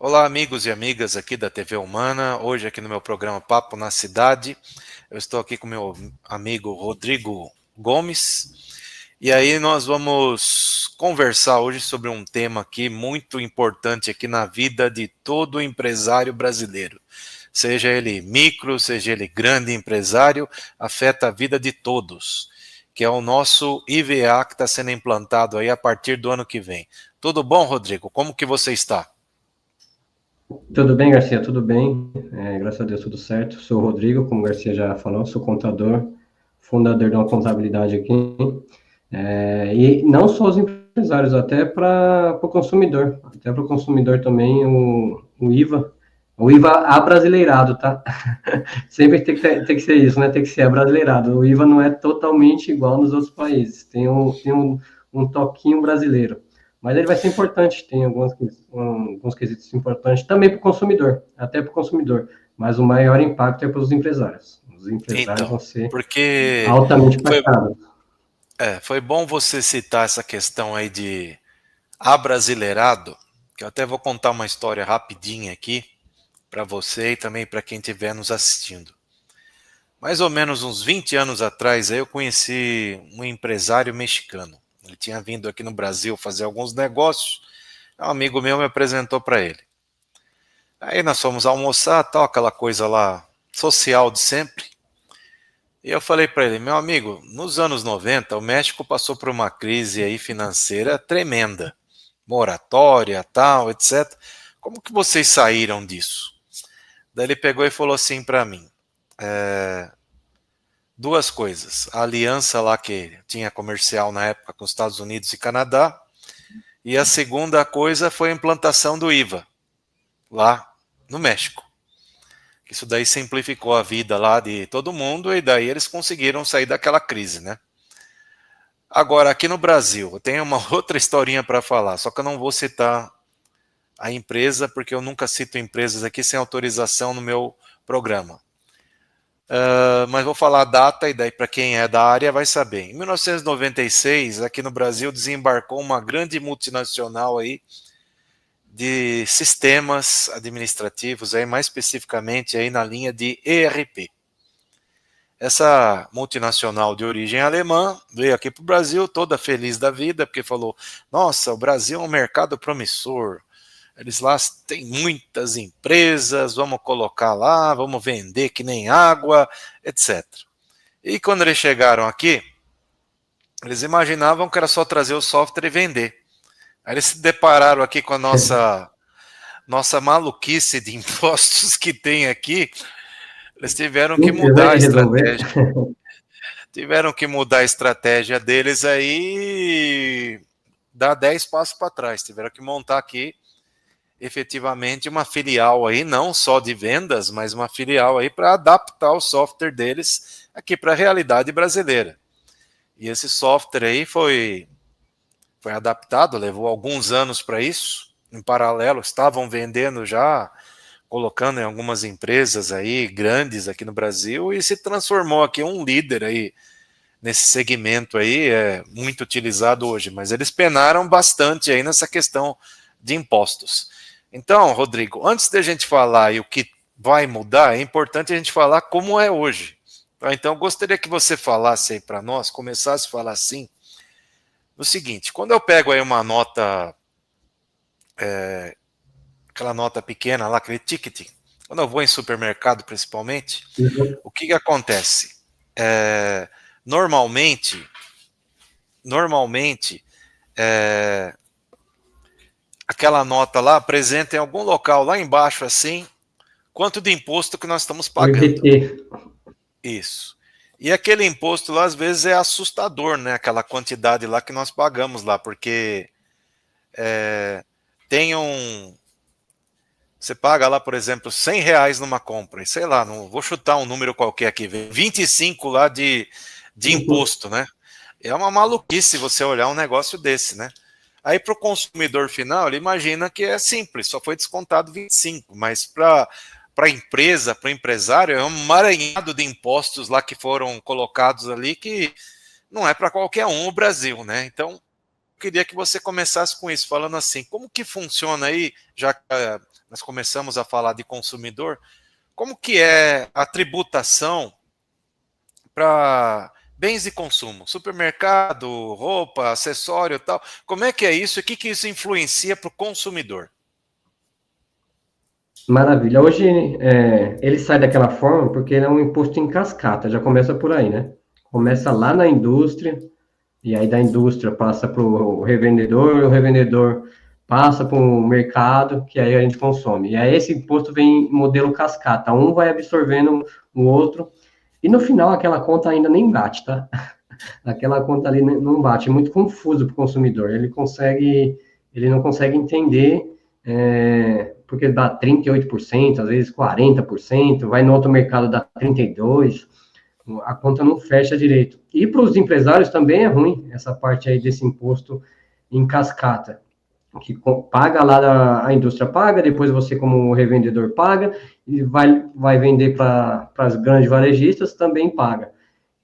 Olá, amigos e amigas aqui da TV Humana. Hoje aqui no meu programa Papo na Cidade, eu estou aqui com meu amigo Rodrigo Gomes. E aí nós vamos conversar hoje sobre um tema aqui muito importante aqui na vida de todo empresário brasileiro. Seja ele micro, seja ele grande empresário, afeta a vida de todos, que é o nosso IVA que está sendo implantado aí a partir do ano que vem. Tudo bom, Rodrigo? Como que você está? Tudo bem, Garcia? Tudo bem? Graças a Deus, tudo certo. Sou o Rodrigo, como o Garcia já falou, sou contador, fundador de uma contabilidade aqui. E não só os empresários, até para o consumidor. Até para o consumidor também, o IVA. O IVA abrasileirado, tá? Sempre tem que ser isso, né? Tem que ser abrasileirado. O IVA não é totalmente igual nos outros países. Tem um toquinho brasileiro. Mas ele vai ser importante, tem alguns quesitos importantes também para o consumidor, até para o consumidor. Mas o maior impacto é para os empresários. Os empresários Então, vão ser porque altamente foi, impactados. foi bom você citar essa questão aí de abrasileirado, que eu até vou contar uma história rapidinha aqui para você e também para quem estiver nos assistindo. Mais ou menos uns 20 anos atrás, aí eu conheci um empresário mexicano. Ele tinha vindo aqui no Brasil fazer alguns negócios, um amigo meu me apresentou para ele. Aí nós fomos almoçar, tal, aquela coisa lá social de sempre. E eu falei para ele, meu amigo, nos anos 90 o México passou por uma crise aí financeira tremenda, moratória, tal, etc. Como que vocês saíram disso? Daí ele pegou e falou assim para mim, duas coisas, a aliança lá que tinha comercial na época com os Estados Unidos e Canadá, e a segunda coisa foi a implantação do IVA lá no México. Isso daí simplificou a vida lá de todo mundo e daí eles conseguiram sair daquela crise, né? Agora, aqui no Brasil, eu tenho uma outra historinha para falar, só que eu não vou citar a empresa, porque eu nunca cito empresas aqui sem autorização no meu programa. Mas vou falar a data, e daí para quem é da área vai saber. Em 1996, aqui no Brasil, desembarcou uma grande multinacional aí de sistemas administrativos, aí mais especificamente aí na linha de ERP. Essa multinacional de origem alemã veio aqui para o Brasil toda feliz da vida, porque falou, nossa, o Brasil é um mercado promissor, eles lá têm muitas empresas, vamos colocar lá, vamos vender que nem água, etc. E quando eles chegaram aqui, eles imaginavam que era só trazer o software e vender. Aí eles se depararam aqui com a nossa maluquice de impostos que tem aqui, eles tiveram que Simples, mudar a de resolver. estratégia. Tiveram que mudar a estratégia deles aí, dar 10 passos para trás. Tiveram que montar aqui efetivamente uma filial aí, não só de vendas, mas uma filial aí para adaptar o software deles aqui para a realidade brasileira. E esse software aí foi adaptado, levou alguns anos para isso. Em paralelo, estavam vendendo já, colocando em algumas empresas aí grandes aqui no Brasil e se transformou aqui um líder aí nesse segmento aí, é muito utilizado hoje, mas eles penaram bastante aí nessa questão de impostos. Então, Rodrigo, antes de a gente falar aí o que vai mudar, é importante a gente falar como é hoje. Então, eu gostaria que você falasse aí para nós, começasse a falar assim, no seguinte, quando eu pego aí uma nota, aquela nota pequena lá, aquele ticket, quando eu vou em supermercado principalmente, o que acontece? É, normalmente, normalmente, é, aquela nota lá apresenta em algum local lá embaixo assim, quanto de imposto que nós estamos O pagando. IPT. Isso. E aquele imposto lá às vezes é assustador, né? Aquela quantidade lá que nós pagamos lá, porque tem um. Você paga lá, por exemplo, R$ 100 numa compra, e sei lá, não vou chutar um número qualquer aqui, 25 lá de imposto, né? É uma maluquice você olhar um negócio desse, né? Aí para o consumidor final, ele imagina que é simples, só foi descontado 25, mas para a empresa, para o empresário, é um emaranhado de impostos lá que foram colocados ali que não é para qualquer um o Brasil, né? Então, queria que você começasse com isso, falando assim, como que funciona aí, já que nós começamos a falar de consumidor, como que é a tributação para bens de consumo, supermercado, roupa, acessório e tal, como é que é isso e o que isso influencia para o consumidor? Maravilha. Hoje ele sai daquela forma porque ele é um imposto em cascata, já começa por aí, né? Começa lá na indústria, e aí da indústria passa para o revendedor passa para o mercado, que aí a gente consome. E aí esse imposto vem em modelo cascata, um vai absorvendo o outro, e no final aquela conta ainda nem bate, tá? Aquela conta ali não bate, é muito confuso para o consumidor, ele não consegue entender, porque dá 38%, às vezes 40%, vai no outro mercado dá 32%, a conta não fecha direito. E para os empresários também é ruim essa parte aí desse imposto em cascata, que paga lá, a indústria paga, depois você como revendedor paga, e vai vender para as grandes varejistas, também paga.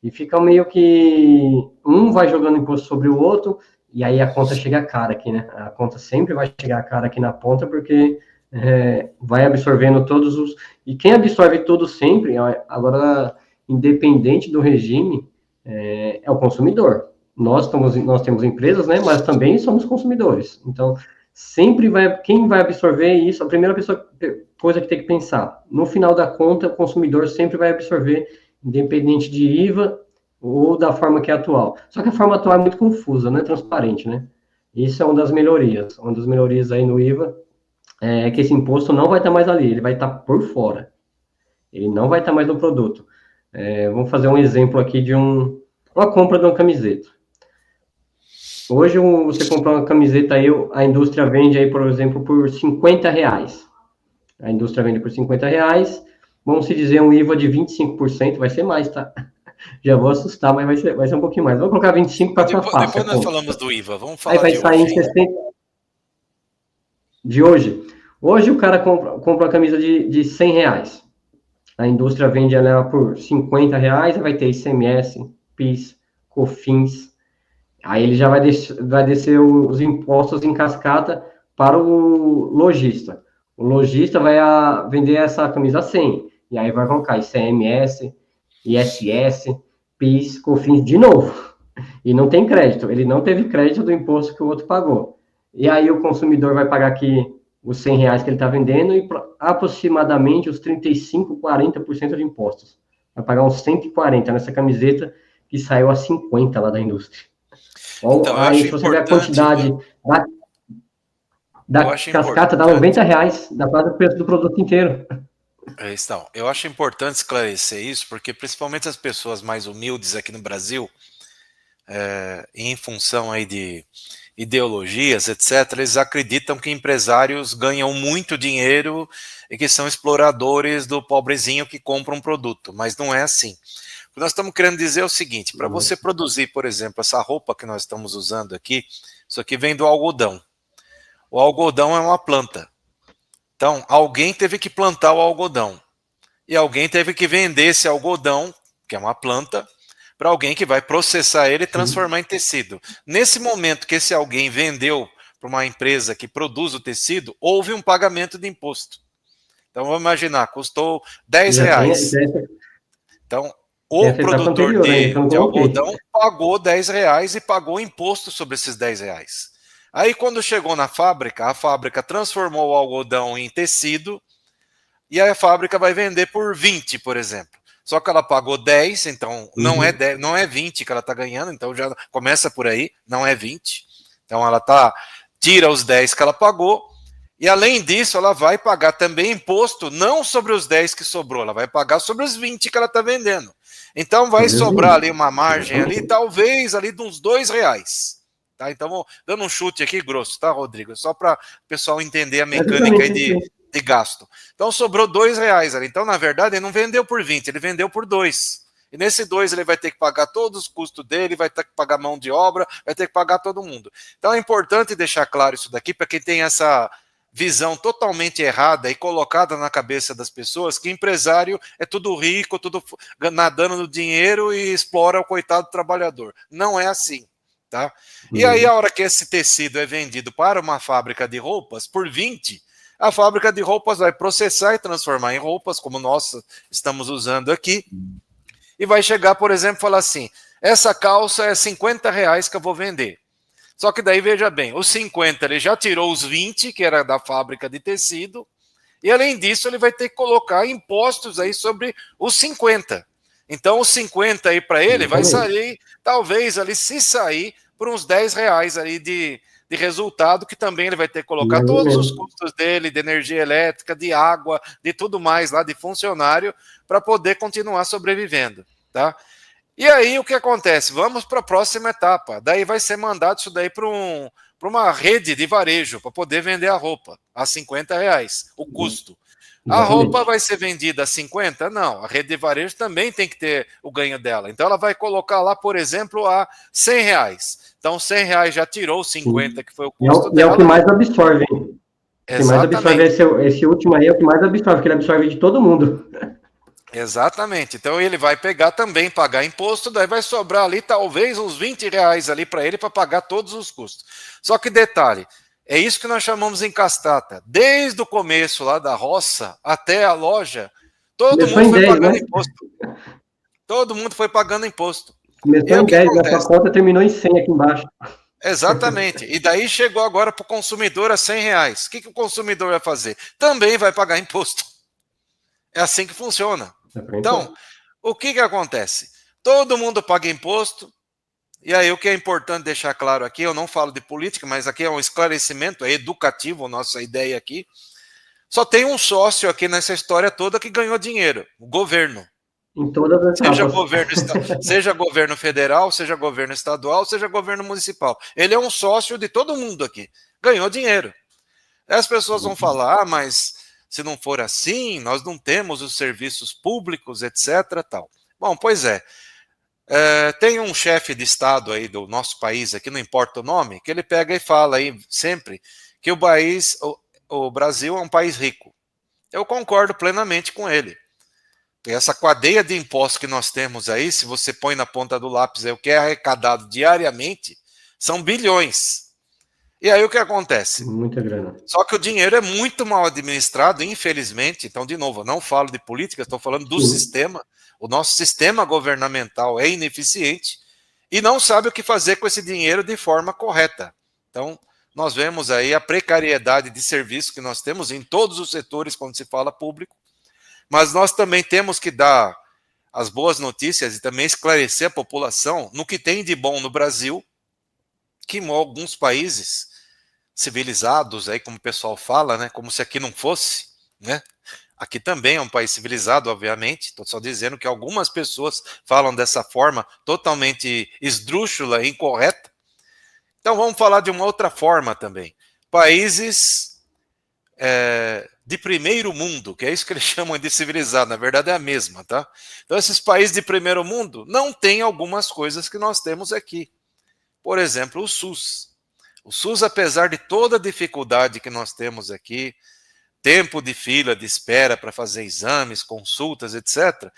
E fica meio que um vai jogando imposto sobre o outro, e aí a conta chega cara aqui, né? A conta sempre vai chegar cara aqui na ponta, porque vai absorvendo todos os. E quem absorve tudo sempre, agora, independente do regime, é o consumidor. Nós temos empresas, né? Mas também somos consumidores. Então, sempre quem vai absorver isso, a primeira coisa que tem que pensar, no final da conta, o consumidor sempre vai absorver, independente de IVA ou da forma que é atual. Só que a forma atual é muito confusa, não é transparente, né? Isso é uma das melhorias. Uma das melhorias aí no IVA é que esse imposto não vai estar mais ali, ele vai estar por fora. Ele não vai estar mais no produto. Vamos fazer um exemplo aqui de uma compra de uma camiseta. Hoje você comprar uma camiseta aí, a indústria vende aí, por exemplo, por R$50. A indústria vende por R$50. Vamos se dizer um IVA de 25%, vai ser mais, tá? Já vou assustar, mas vai ser um pouquinho mais. Vamos colocar 25 para ficar fácil. Depois nós falamos do IVA, vamos Aí falar vai de sair hoje. em 60 de hoje. Hoje o cara compra uma camisa de R$100. A indústria vende ela por R$50, vai ter ICMS, PIS, COFINS. Aí ele já vai descer os impostos em cascata para o lojista. O lojista vai vender essa camisa a 100. E aí vai colocar ICMS, ISS, PIS, COFINS de novo. E não tem crédito. Ele não teve crédito do imposto que o outro pagou. E aí o consumidor vai pagar aqui os R$100 que ele está vendendo e aproximadamente os 35, 40% de impostos. Vai pagar uns 140 nessa camiseta que saiu a 50 lá da indústria. Então, aí, se você ver a quantidade da cascata, dá R$90, dá quase o preço do produto inteiro. Então, eu acho importante esclarecer isso, porque principalmente as pessoas mais humildes aqui no Brasil, em função aí de ideologias, etc., eles acreditam que empresários ganham muito dinheiro e que são exploradores do pobrezinho que compra um produto, mas não é assim. O que nós estamos querendo dizer é o seguinte, para você produzir, por exemplo, essa roupa que nós estamos usando aqui, isso aqui vem do algodão. O algodão é uma planta. Então, alguém teve que plantar o algodão. E alguém teve que vender esse algodão, que é uma planta, para alguém que vai processar ele e transformar em tecido. Nesse momento que esse alguém vendeu para uma empresa que produz o tecido, houve um pagamento de imposto. Então, vamos imaginar, custou R$10. Então, o produtor de algodão pagou R$10 e pagou imposto sobre esses R$10. Aí, quando chegou na fábrica, a fábrica transformou o algodão em tecido e a fábrica vai vender por 20, por exemplo. Só que ela pagou 10, então não é 10, não é 20 que ela está ganhando, então já começa por aí, não é 20. Então ela tira os 10 que ela pagou, e além disso ela vai pagar também imposto, não sobre os 10 que sobrou, ela vai pagar sobre os 20 que ela está vendendo. Então vai sobrar ali uma margem ali, talvez ali de uns R$2. Tá? Então, dando um chute aqui grosso, tá, Rodrigo? Só para o pessoal entender a mecânica aí de gasto. Então sobrou R$2 ali. Então, na verdade, ele não vendeu por 20, ele vendeu por 2. E nesse 2 ele vai ter que pagar todos os custos dele, vai ter que pagar mão de obra, vai ter que pagar todo mundo. Então é importante deixar claro isso daqui para quem tem essa visão totalmente errada e colocada na cabeça das pessoas que empresário é tudo rico, tudo nadando no dinheiro e explora o coitado trabalhador. Não é assim. tá? E aí, a hora que esse tecido é vendido para uma fábrica de roupas por 20, a fábrica de roupas vai processar e transformar em roupas, como nós estamos usando aqui, e vai chegar, por exemplo, e falar assim, essa calça é R$50 que eu vou vender. Só que daí, veja bem, os 50 ele já tirou os 20, que era da fábrica de tecido, e além disso ele vai ter que colocar impostos aí sobre os 50. Então os 50 aí para ele vai sair, talvez ali, se sair, por uns R$10 ali de resultado, que também ele vai ter que colocar todos os custos dele, de energia elétrica, de água, de tudo mais lá, de funcionário, para poder continuar sobrevivendo, tá? E aí o que acontece? Vamos para a próxima etapa. Daí vai ser mandado isso daí para uma rede de varejo, para poder vender a roupa a R$50, o custo. A roupa vai ser vendida a 50? Não, a rede de varejo também tem que ter o ganho dela. Então ela vai colocar lá, por exemplo, a R$100. Então R$100 já tirou 50, que foi o custo dela. E é o que mais absorve, hein? O que mais absorve esse último aí, é o que mais absorve, porque ele absorve de todo mundo. Exatamente. Então ele vai pegar também, pagar imposto, daí vai sobrar ali talvez uns R$20 ali para ele para pagar todos os custos. Só que detalhe, é isso que nós chamamos em cascata. Desde o começo lá da roça até a loja, todo mundo foi pagando imposto. Todo mundo foi pagando imposto. Começou em 10, a sua conta terminou em 100 aqui embaixo. Exatamente. E daí chegou agora para o consumidor a R$100. O que o consumidor vai fazer? Também vai pagar imposto. É assim que funciona. Então, o que acontece? Todo mundo paga imposto, e aí o que é importante deixar claro aqui, eu não falo de política, mas aqui é um esclarecimento, é educativo a nossa ideia aqui. Só tem um sócio aqui nessa história toda que ganhou dinheiro, o governo. Em todas as seja governo federal, seja governo estadual, seja governo municipal. Ele é um sócio de todo mundo aqui. Ganhou dinheiro. As pessoas vão falar, mas se não for assim, nós não temos os serviços públicos, etc. Tal. Bom, pois é. Tem um chefe de Estado aí do nosso país, aqui não importa o nome, que ele pega e fala aí sempre que o Brasil é um país rico. Eu concordo plenamente com ele. Essa cadeia de impostos que nós temos aí, se você põe na ponta do lápis aí, o que é arrecadado diariamente, são bilhões. E aí o que acontece? Muita grana. Só que o dinheiro é muito mal administrado, infelizmente. Então, de novo, eu não falo de política, estou falando do sistema. O nosso sistema governamental é ineficiente e não sabe o que fazer com esse dinheiro de forma correta. Então, nós vemos aí a precariedade de serviço que nós temos em todos os setores quando se fala público, mas nós também temos que dar as boas notícias e também esclarecer a população no que tem de bom no Brasil, que em alguns países civilizados, aí como o pessoal fala, né, como se aqui não fosse, né? Aqui também é um país civilizado, obviamente, estou só dizendo que algumas pessoas falam dessa forma totalmente esdrúxula e incorreta. Então vamos falar de uma outra forma também. Países de primeiro mundo, que é isso que eles chamam de civilizado, na verdade é a mesma, tá? Então esses países de primeiro mundo não têm algumas coisas que nós temos aqui. Por exemplo, o SUS. O SUS, apesar de toda a dificuldade que nós temos aqui, tempo de fila, de espera para fazer exames, consultas, etc.,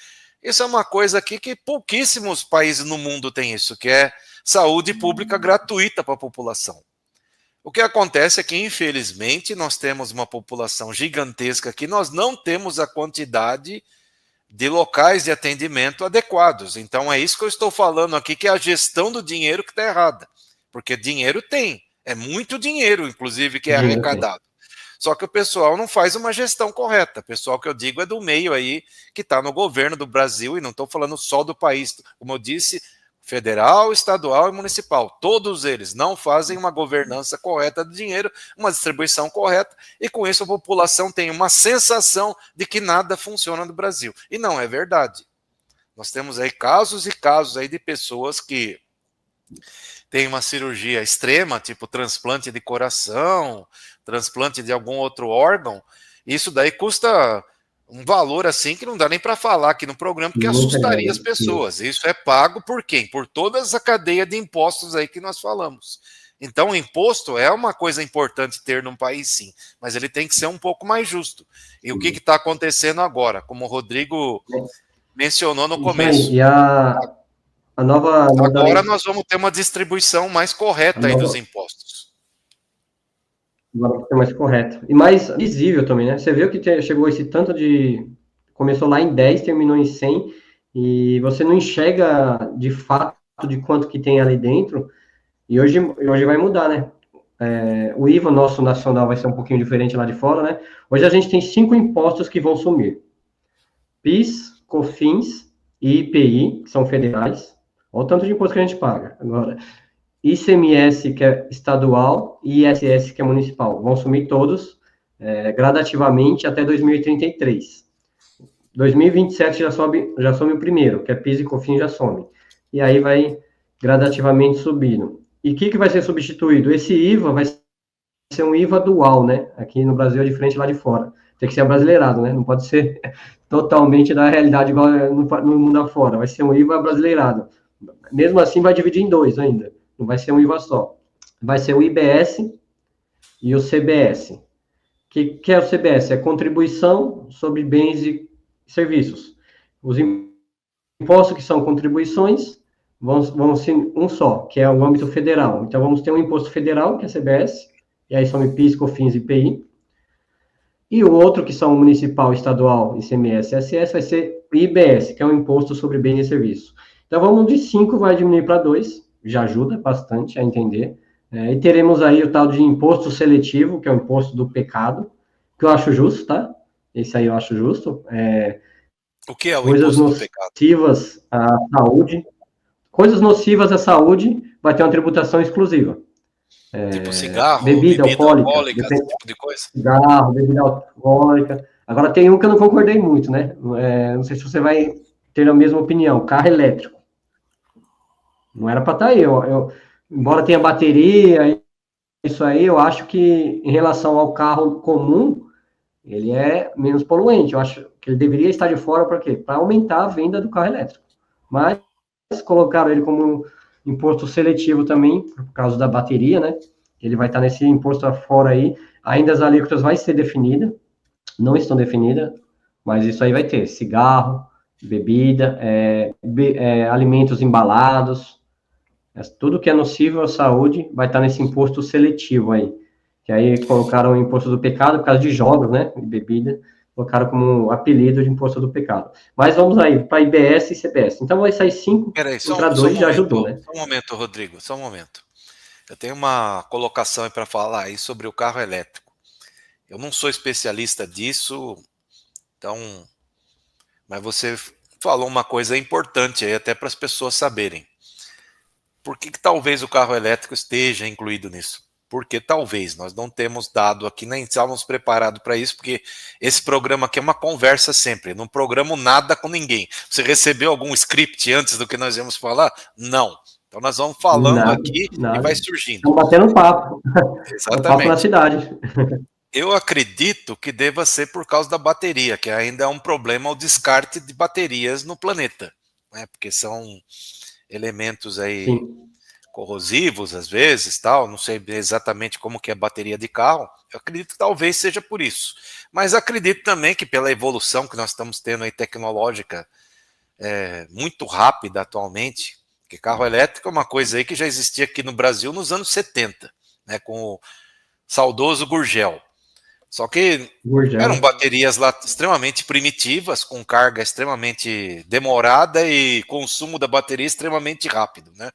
isso é uma coisa aqui que pouquíssimos países no mundo têm isso, que é saúde pública gratuita para a população. O que acontece é que, infelizmente, nós temos uma população gigantesca que nós não temos a quantidade de locais de atendimento adequados. Então, é isso que eu estou falando aqui, que é a gestão do dinheiro que está errada. Porque dinheiro tem, é muito dinheiro, inclusive, que é arrecadado. Só que o pessoal não faz uma gestão correta. O pessoal que eu digo é do meio aí, que está no governo do Brasil, e não estou falando só do país. Como eu disse, federal, estadual e municipal. Todos eles não fazem uma governança correta do dinheiro, uma distribuição correta, e com isso a população tem uma sensação de que nada funciona no Brasil. E não é verdade. Nós temos aí casos e casos aí de pessoas que têm uma cirurgia extrema, tipo transplante de coração, transplante de algum outro órgão. Isso daí custa um valor assim que não dá nem para falar aqui no programa, porque assustaria as pessoas. Isso é pago por quem? Por toda essa cadeia de impostos aí que nós falamos. Então, o imposto é uma coisa importante ter num país, sim, mas ele tem que ser um pouco mais justo. E o que está acontecendo agora? Como o Rodrigo mencionou no começo. a nova Agora nós vamos ter uma distribuição mais correta aí dos impostos. Agora vai ser mais correto. E mais visível também, né? Você viu que chegou esse tanto de... Começou lá em 10, terminou em 100, e você não enxerga de fato de quanto que tem ali dentro, e hoje vai mudar, né? O IVA nosso nacional vai ser um pouquinho diferente lá de fora, né? Hoje a gente tem 5 impostos que vão sumir. PIS, COFINS e IPI, que são federais. Olha o tanto de imposto que a gente paga. Agora, ICMS, que é estadual, e ISS, que é municipal. Vão sumir todos, gradativamente, até 2033. 2027 já some o primeiro, que é PIS e COFINS já some. E aí vai gradativamente subindo. E o que vai ser substituído? Esse IVA vai ser um IVA dual, né? Aqui no Brasil é diferente lá de fora. Tem que ser abrasileirado, né? Não pode ser totalmente da realidade igual no mundo afora. Vai ser um IVA brasileirado. Mesmo assim, vai dividir em dois ainda. Não vai ser um IVA só. Vai ser o IBS e o CBS. O que é o CBS? É contribuição sobre bens e serviços. Os impostos que são contribuições vão ser um só, que é o âmbito federal. Então, vamos ter um imposto federal, que é a CBS, e aí são PIS, COFINS e IPI. E o outro, que são municipal, estadual, ICMS e ISS, vai ser o IBS, que é o imposto sobre bens e serviços. Então, vamos de 5, vai diminuir para 2, já ajuda bastante a entender. E teremos aí o tal de imposto seletivo, que é o imposto do pecado, que eu acho justo, tá? Esse aí eu acho justo. O que é o coisas imposto do pecado? Nocivas à saúde. Coisas nocivas à saúde vai ter uma tributação exclusiva. Tipo cigarro, bebida alcoólica, esse tipo de coisa? Cigarro, bebida alcoólica. Agora, tem um que eu não concordei muito, né? Não sei se você vai ter a mesma opinião. Carro elétrico. Não era para estar aí. Embora tenha bateria, isso aí, eu acho que em relação ao carro comum, ele é menos poluente. Eu acho que ele deveria estar de fora para quê? Para aumentar a venda do carro elétrico. Mas colocaram ele como imposto seletivo também, por causa da bateria, né? Ele vai estar nesse imposto fora aí. Ainda as alíquotas vai ser definida, não estão definidas, mas isso aí vai ter cigarro, bebida, alimentos embalados, tudo que é nocivo à saúde vai estar nesse imposto seletivo aí. Que aí colocaram o imposto do pecado por causa de jogos, né? De bebida, colocaram como apelido de imposto do pecado. Mas vamos aí, para IBS e CBS. Então vai sair 5 para 2, já ajudou, né? Só um momento, Rodrigo, só um momento. Eu tenho uma colocação para falar aí sobre o carro elétrico. Eu não sou especialista disso, então, mas você falou uma coisa importante aí até para as pessoas saberem. Por que talvez o carro elétrico esteja incluído nisso? Porque talvez nós não temos dado aqui, nem estávamos preparados para isso, porque esse programa aqui é uma conversa sempre, não programo nada com ninguém. Você recebeu algum script antes do que nós íamos falar? Não. Então nós vamos falando aqui e vai surgindo. Estamos batendo papo. Exatamente. Papo na cidade. Eu acredito que deva ser por causa da bateria, que ainda é um problema o descarte de baterias no planeta, né? Porque são elementos aí... Sim. Corrosivos às vezes, tal, não sei exatamente como que é a bateria de carro, eu acredito que talvez seja por isso, mas acredito também que pela evolução que nós estamos tendo aí tecnológica muito rápida atualmente, que carro elétrico é uma coisa aí que já existia aqui no Brasil nos anos 70, né, com o saudoso Gurgel, só que eram baterias lá extremamente primitivas, com carga extremamente demorada e consumo da bateria extremamente rápido, né?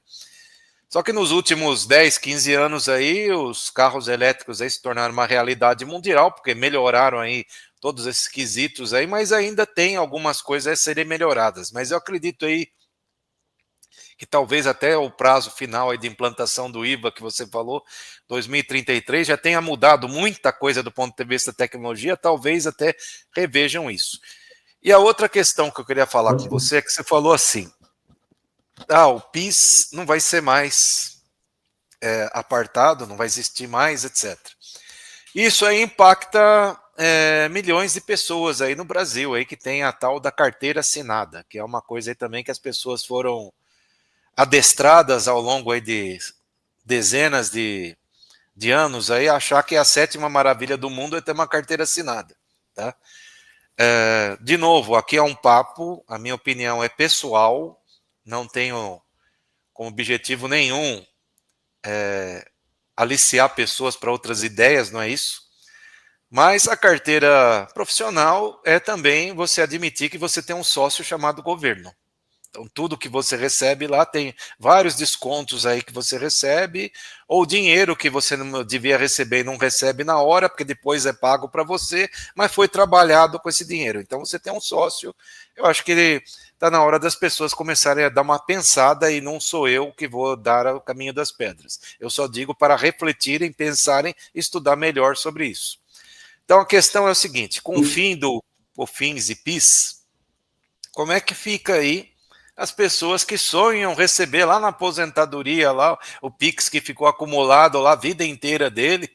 Só que nos últimos 10, 15 anos aí, os carros elétricos aí se tornaram uma realidade mundial, porque melhoraram aí todos esses quesitos aí, mas ainda tem algumas coisas a serem melhoradas. Mas eu acredito aí que talvez até o prazo final aí de implantação do IVA que você falou, 2033, já tenha mudado muita coisa do ponto de vista da tecnologia, talvez até revejam isso. E a outra questão que eu queria falar com você é que você falou assim, o PIS não vai ser mais apartado, não vai existir mais, etc. Isso aí impacta milhões de pessoas aí no Brasil, aí que tem a tal da carteira assinada, que é uma coisa aí também que as pessoas foram adestradas ao longo aí de dezenas de anos aí, achar que a sétima maravilha do mundo é ter uma carteira assinada, tá? De novo, aqui é um papo, a minha opinião é pessoal, não tenho com objetivo nenhum aliciar pessoas para outras ideias, não é isso? Mas a carteira profissional é também você admitir que você tem um sócio chamado governo. Então, tudo que você recebe lá tem vários descontos aí que você recebe, ou dinheiro que você não devia receber e não recebe na hora, porque depois é pago para você, mas foi trabalhado com esse dinheiro. Então, você tem um sócio. Eu acho que está na hora das pessoas começarem a dar uma pensada, e não sou eu que vou dar o caminho das pedras. Eu só digo para refletirem, pensarem, estudar melhor sobre isso. Então, a questão é o seguinte, com o fim do COFINS e PIS, como é que fica aí as pessoas que sonham receber lá na aposentadoria, lá o PIX que ficou acumulado lá a vida inteira dele,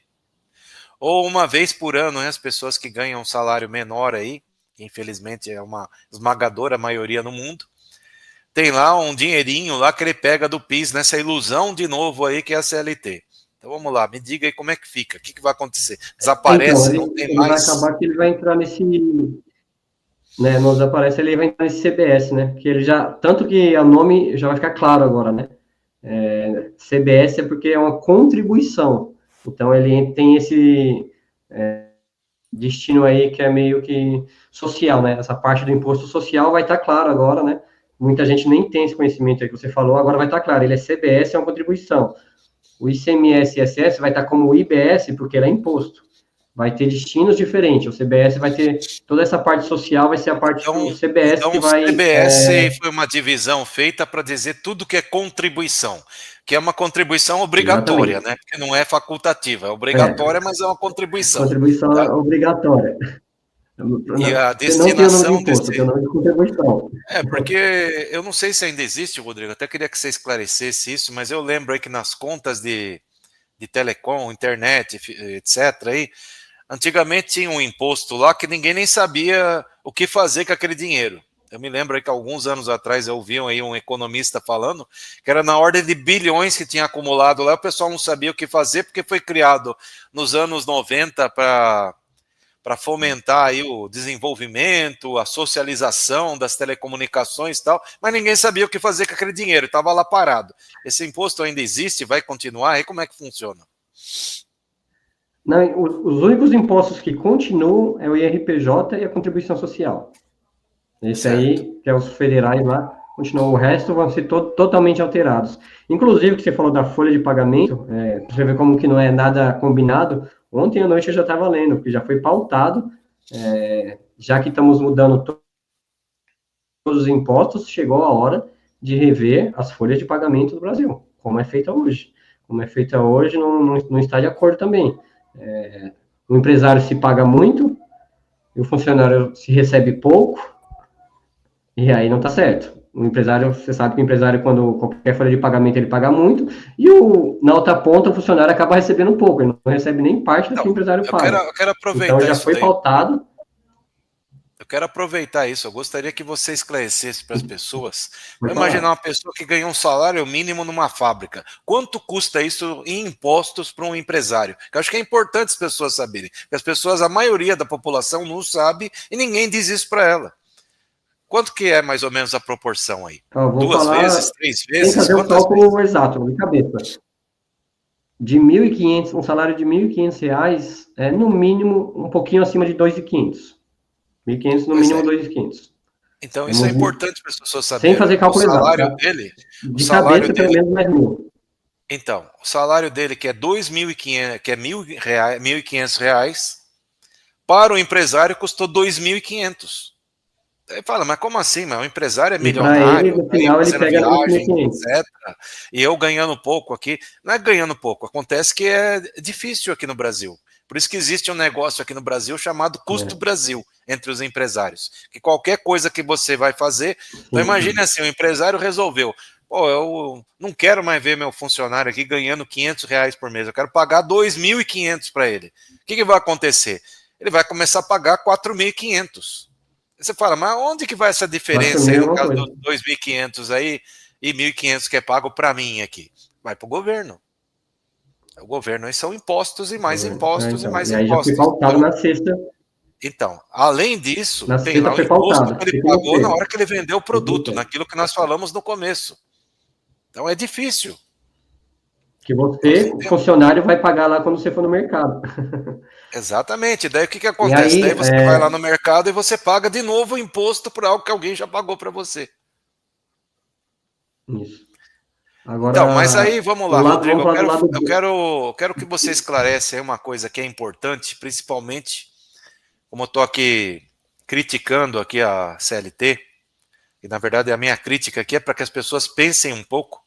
ou uma vez por ano, né, as pessoas que ganham um salário menor aí, que infelizmente é uma esmagadora maioria no mundo, tem lá um dinheirinho lá que ele pega do PIS, nessa ilusão de novo aí que é a CLT. Então vamos lá, me diga aí como é que fica, o que vai acontecer? Desaparece, então, não tem ele mais... vai acabar que ele vai entrar nesse, né, não desaparece, ele vai entrar nesse CBS, né, que ele já, tanto que o nome já vai ficar claro agora, né, CBS é porque é uma contribuição, então ele tem esse destino aí que é meio que social, né, essa parte do imposto social vai estar claro agora, né, muita gente nem tem esse conhecimento aí que você falou, agora vai estar claro, ele é CBS, é uma contribuição, o ICMS e ISS vai estar como IBS, porque ele é imposto. Vai ter destinos diferentes. O CBS vai ter toda essa parte social, vai ser a parte do CBS que vai... Então, o CBS foi uma divisão feita para dizer tudo que é contribuição, que é uma contribuição obrigatória, Exatamente. né? Porque não é facultativa, é obrigatória, mas é uma contribuição. Contribuição Tá? obrigatória. E a Você não tem o nome de destinação imposto, tem o nome de contribuição. porque eu não sei se ainda existe, Rodrigo, até queria que você esclarecesse isso, mas eu lembro aí que nas contas de telecom, internet, etc., aí, antigamente tinha um imposto lá que ninguém nem sabia o que fazer com aquele dinheiro. Eu me lembro aí que alguns anos atrás eu ouvi aí um economista falando que era na ordem de bilhões que tinha acumulado lá, o pessoal não sabia o que fazer porque foi criado nos anos 90 para fomentar aí o desenvolvimento, a socialização das telecomunicações e tal, mas ninguém sabia o que fazer com aquele dinheiro, estava lá parado. Esse imposto ainda existe, vai continuar? Aí como é que funciona? Não, os únicos impostos que continuam é o IRPJ e a contribuição social. Esse aí, que é os federais lá, continuam. O resto vão ser totalmente alterados. Inclusive, que você falou da folha de pagamento, você vê como que não é nada combinado. Ontem à noite eu já estava lendo, porque já foi pautado, já que estamos mudando todos os impostos, chegou a hora de rever as folhas de pagamento do Brasil, como é feita hoje. Como é feita hoje, não está de acordo também. O empresário se paga muito, e o funcionário se recebe pouco, e aí não está certo. O empresário, você sabe que o empresário, quando qualquer folha de pagamento, ele paga muito, e na outra ponta, o funcionário acaba recebendo pouco, ele não recebe nem parte do que o empresário paga. Eu quero aproveitar então, já isso foi daí. pautado. Eu quero aproveitar isso. Eu gostaria que você esclarecesse para as pessoas. Vamos imaginar uma pessoa que ganha um salário mínimo numa fábrica. Quanto custa isso em impostos para um empresário? Eu acho que é importante as pessoas saberem. Porque as pessoas, a maioria da população não sabe e ninguém diz isso para ela. Quanto que é mais ou menos a proporção aí? Vou 2 falar, vezes, 3 sem vezes? fazer o Quantas cálculo vezes? exato, de cabeça. De 1.500, um salário de R$1.500 é, no mínimo, um pouquinho acima de 2.500. 1.500, no mínimo, 2.500. Então, isso é importante para as pessoas Sem saberem. fazer cálculo exato, tá? De cabeça, pelo menos, mais mil. Então, o salário dele, que é 2.500, que é R$1.500, para o empresário custou 2.500. Aí fala, mas como assim? Mas o empresário é E para ele, milionário, no tá aí final, ele fazendo pega viagem, 2.500. etc. E eu ganhando pouco aqui. Não é ganhando pouco, acontece que é difícil aqui no Brasil. Por isso que existe um negócio aqui no Brasil chamado Custo Brasil, entre os empresários. Que qualquer coisa que você vai fazer... Então imagine assim, o empresário resolveu, pô, eu não quero mais ver meu funcionário aqui ganhando R$500 por mês, eu quero pagar 2.500 para ele. O que vai acontecer? Ele vai começar a pagar 4.500. Você fala, mas onde que vai essa diferença aí no caso dos 2.500 aí e 1.500 que é pago para mim aqui? Vai para o governo. O governo aí são impostos e mais impostos então, e mais e aí já foi impostos. pautado na sexta. Então, além disso, Na tem lá sexta o foi imposto pautado. que ele pagou na hora que ele vendeu o produto, naquilo que nós falamos no começo. Então é difícil. Que você, o funcionário, vai pagar lá quando você for no mercado. Exatamente. Daí o que E acontece? aí, Daí você vai lá no mercado e você paga de novo o imposto por algo que alguém já pagou para você. isso. Então, mas aí Agora, vamos lá, vamos Rodrigo. Eu falar do quero, lado eu B. quero, quero que você esclareça aí uma coisa que é importante, principalmente, como eu estou aqui criticando aqui a CLT, e na verdade a minha crítica aqui é para que as pessoas pensem um pouco,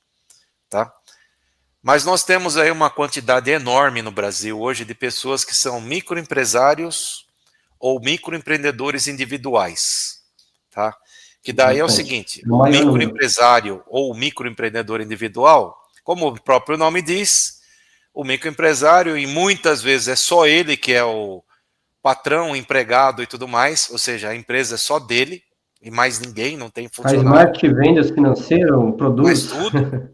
tá? Mas nós temos aí uma quantidade enorme no Brasil hoje de pessoas que são microempresários ou microempreendedores individuais, tá? Que daí é o Bastante. seguinte, É o o maior número. microempresário ou o microempreendedor individual, como o próprio nome diz, o microempresário, e muitas vezes é só ele que é o patrão, empregado e tudo mais, ou seja, a empresa é só dele e mais ninguém, não tem Faz funcionário, marketing, vendas financeiro, faz produz. tudo.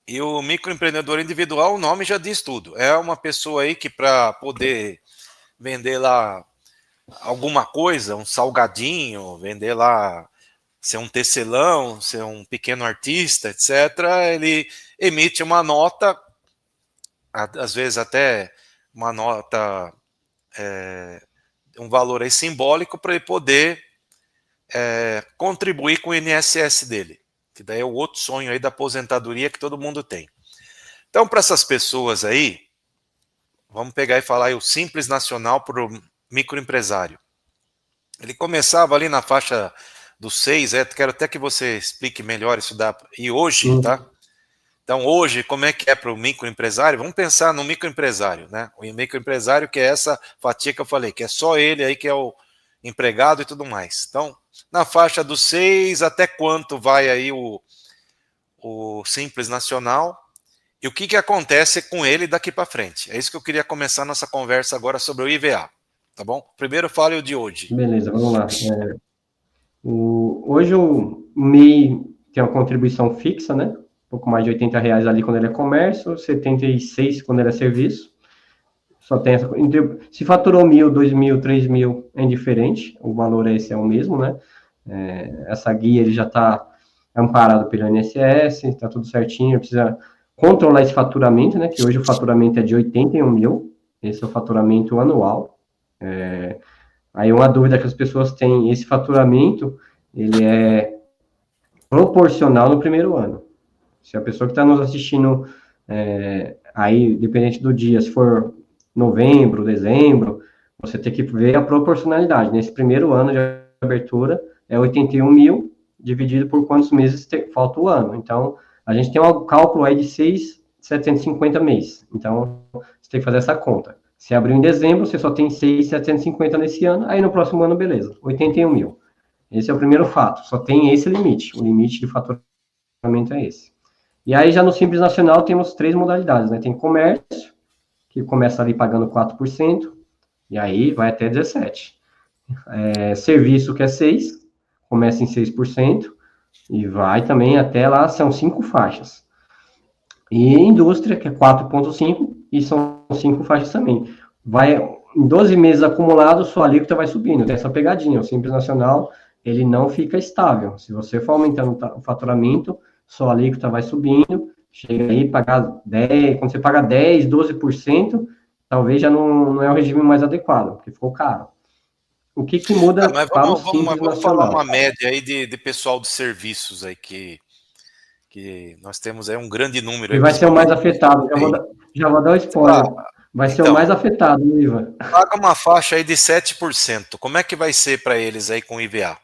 E o microempreendedor individual, o nome já diz tudo. É uma pessoa aí que para poder vender lá alguma coisa, um salgadinho, vender lá, ser um tecelão, ser um pequeno artista, etc., ele emite uma nota, às vezes até uma nota, um valor aí simbólico para ele poder contribuir com o INSS dele, que daí é o outro sonho aí da aposentadoria que todo mundo tem. Então, para essas pessoas aí, vamos pegar e falar aí o Simples Nacional para o microempresário. Ele começava ali na faixa dos 6, quero até que você explique melhor isso da. E hoje, tá? Então, hoje, como é que é para o microempresário? Vamos pensar no microempresário, né? O microempresário que é essa fatia que eu falei, que é só ele aí que é o empregado e tudo mais. Então, na faixa dos 6, até quanto vai aí o Simples Nacional? E o que acontece com ele daqui para frente? É isso que eu queria começar nossa conversa agora sobre o IVA, tá bom? Primeiro fale o de hoje. Beleza, vamos lá. Hoje o MEI tem uma contribuição fixa, né? Um pouco mais de R$ 80 ali quando ele é comércio, 76 quando ele é serviço. Só tem essa. Se faturou 1.000, 2.000, 3.000, é indiferente, o valor esse é o mesmo, né? Essa guia ele já está amparado pelo INSS, está tudo certinho, precisa controlar esse faturamento, né? Que hoje o faturamento é de 81 mil, esse é o faturamento anual. Aí uma dúvida que as pessoas têm, esse faturamento, ele é proporcional no primeiro ano. Se a pessoa que está nos assistindo, aí, dependente do dia, se for novembro, dezembro, você tem que ver a proporcionalidade. Nesse primeiro ano de abertura, é 81 mil, dividido por quantos meses falta o ano. Então, a gente tem um cálculo aí de 6.750 mês. Então, você tem que fazer essa conta. Se abriu em dezembro, você só tem 6.750 nesse ano, aí no próximo ano, beleza, 81 mil. Esse é o primeiro fato, só tem esse limite, o limite de faturamento é esse. E aí, já no Simples Nacional, temos 3 modalidades, né? Tem comércio, que começa ali pagando 4%, e aí vai até 17%. Serviço, que é 6%, começa em 6%, e vai também até lá, são 5 faixas. E indústria, que é 4,5%, e são 5 faixas também. Vai, em 12 meses acumulados, sua alíquota vai subindo. Tem essa pegadinha, o Simples Nacional, ele não fica estável. Se você for aumentando o faturamento, sua alíquota vai subindo, chega aí pagar 10%, quando você paga 10%, 12%, talvez já não é o regime mais adequado, porque ficou caro. O que muda Mas para o vamos Simples falar Nacional? uma média aí de pessoal de serviços aí que nós temos aí um grande número E aí, vai ser o mais principalmente. afetado, já vou dar o spoiler. Vai ser o Então, mais afetado, Ivan. paga uma faixa aí de 7%. Como é que vai ser para eles aí com o IVA?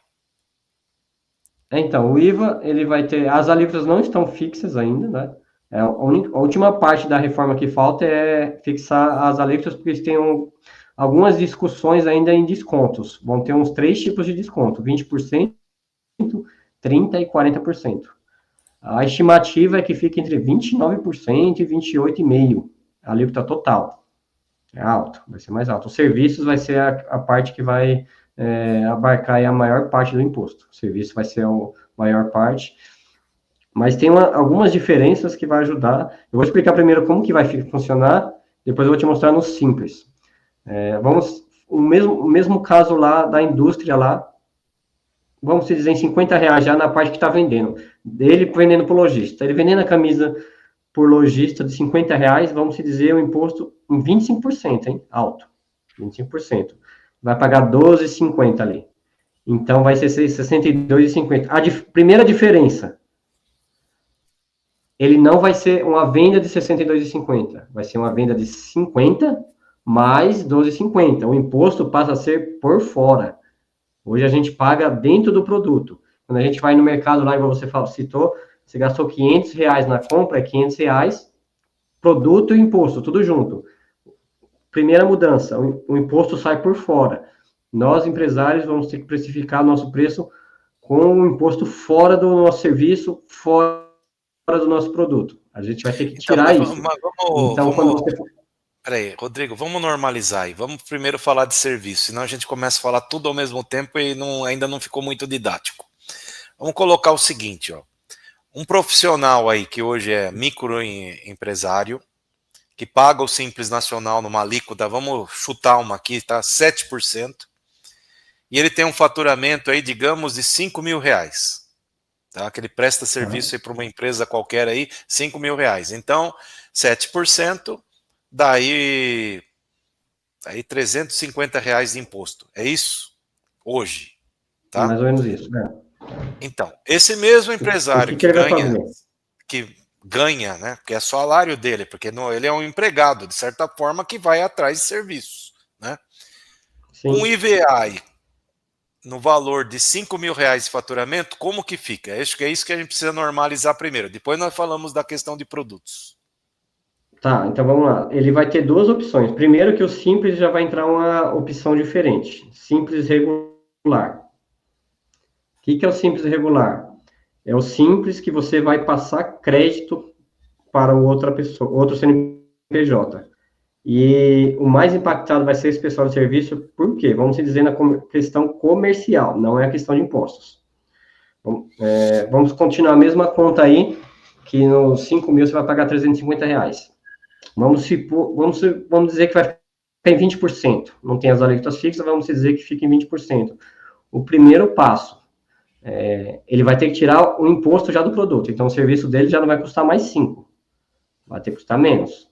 Então, o IVA, ele vai ter, as alíquotas não estão fixas ainda, né? A última parte da reforma que falta é fixar as alíquotas, porque eles têm algumas discussões ainda em descontos. Vão ter uns 3 tipos de desconto, 20%, 30% e 40%. A estimativa é que fique entre 29% e 28,5%, a alíquota total. É alto, vai ser mais alto. Os serviços vai ser a parte que vai abarcar a maior parte do imposto. O serviço vai ser a maior parte. Mas tem algumas diferenças que vai ajudar. Eu vou explicar primeiro como que vai funcionar, depois eu vou te mostrar no simples. O mesmo caso lá da indústria lá, vamos dizer em R$ 50 já na parte que está vendendo. dele vendendo para o lojista. Ele vendendo a camisa por lojista de R$ 50, vamos dizer, o imposto em 25%, hein? Alto. 25%. Vai pagar 12,50 ali. Então, vai ser 62,50. Primeira diferença, ele não vai ser uma venda de 62,50. Vai ser uma venda de 50 mais 12,50. O imposto passa a ser por fora. Hoje a gente paga dentro do produto. Quando a gente vai no mercado lá, igual você citou, você gastou R$ 500 na compra, é R$ 500, produto e imposto, tudo junto. Primeira mudança, o imposto sai por fora. Nós, empresários, vamos ter que precificar nosso preço com o imposto fora do nosso serviço, fora do nosso produto. A gente vai ter que tirar isso. Então, quando você... Peraí, Rodrigo, vamos normalizar aí. Vamos primeiro falar de serviço, senão a gente começa a falar tudo ao mesmo tempo e ainda não ficou muito didático. Vamos colocar o seguinte, ó. Um profissional aí que hoje é microempresário, que paga o Simples Nacional numa alíquota, vamos chutar uma aqui, tá? 7%, e ele tem um faturamento aí, digamos, de R$ 5.000, tá? Que ele presta serviço aí para uma empresa qualquer aí, R$ 5.000. Então, 7%, daí R$ 350 de imposto. É isso? Hoje, tá? Mais ou menos isso, né? Então, esse mesmo empresário que ele vai fazer? que ganha, né? Porque é salário dele, porque ele é um empregado, de certa forma, que vai atrás de serviços, né? Sim. Com IVA no valor de R$ 5.000 de faturamento, como que fica? Acho que é isso que a gente precisa normalizar primeiro. Depois nós falamos da questão de produtos. Tá, então vamos lá. Ele vai ter duas opções. Primeiro que o Simples já vai entrar uma opção diferente. Simples regular. O que é o Simples regular? É o Simples que você vai passar crédito para outra pessoa, outro CNPJ. E o mais impactado vai ser esse pessoal de serviço, por quê? Vamos dizer na questão comercial, não é a questão de impostos. Vamos continuar a mesma conta aí, que nos 5.000 você vai pagar R$ 350. Vamos dizer que vai ficar em 20%. Não tem as alíquotas fixas, vamos dizer que fica em 20%. O primeiro passo, ele vai ter que tirar o imposto já do produto. Então, o serviço dele já não vai custar mais 5. Vai ter que custar menos.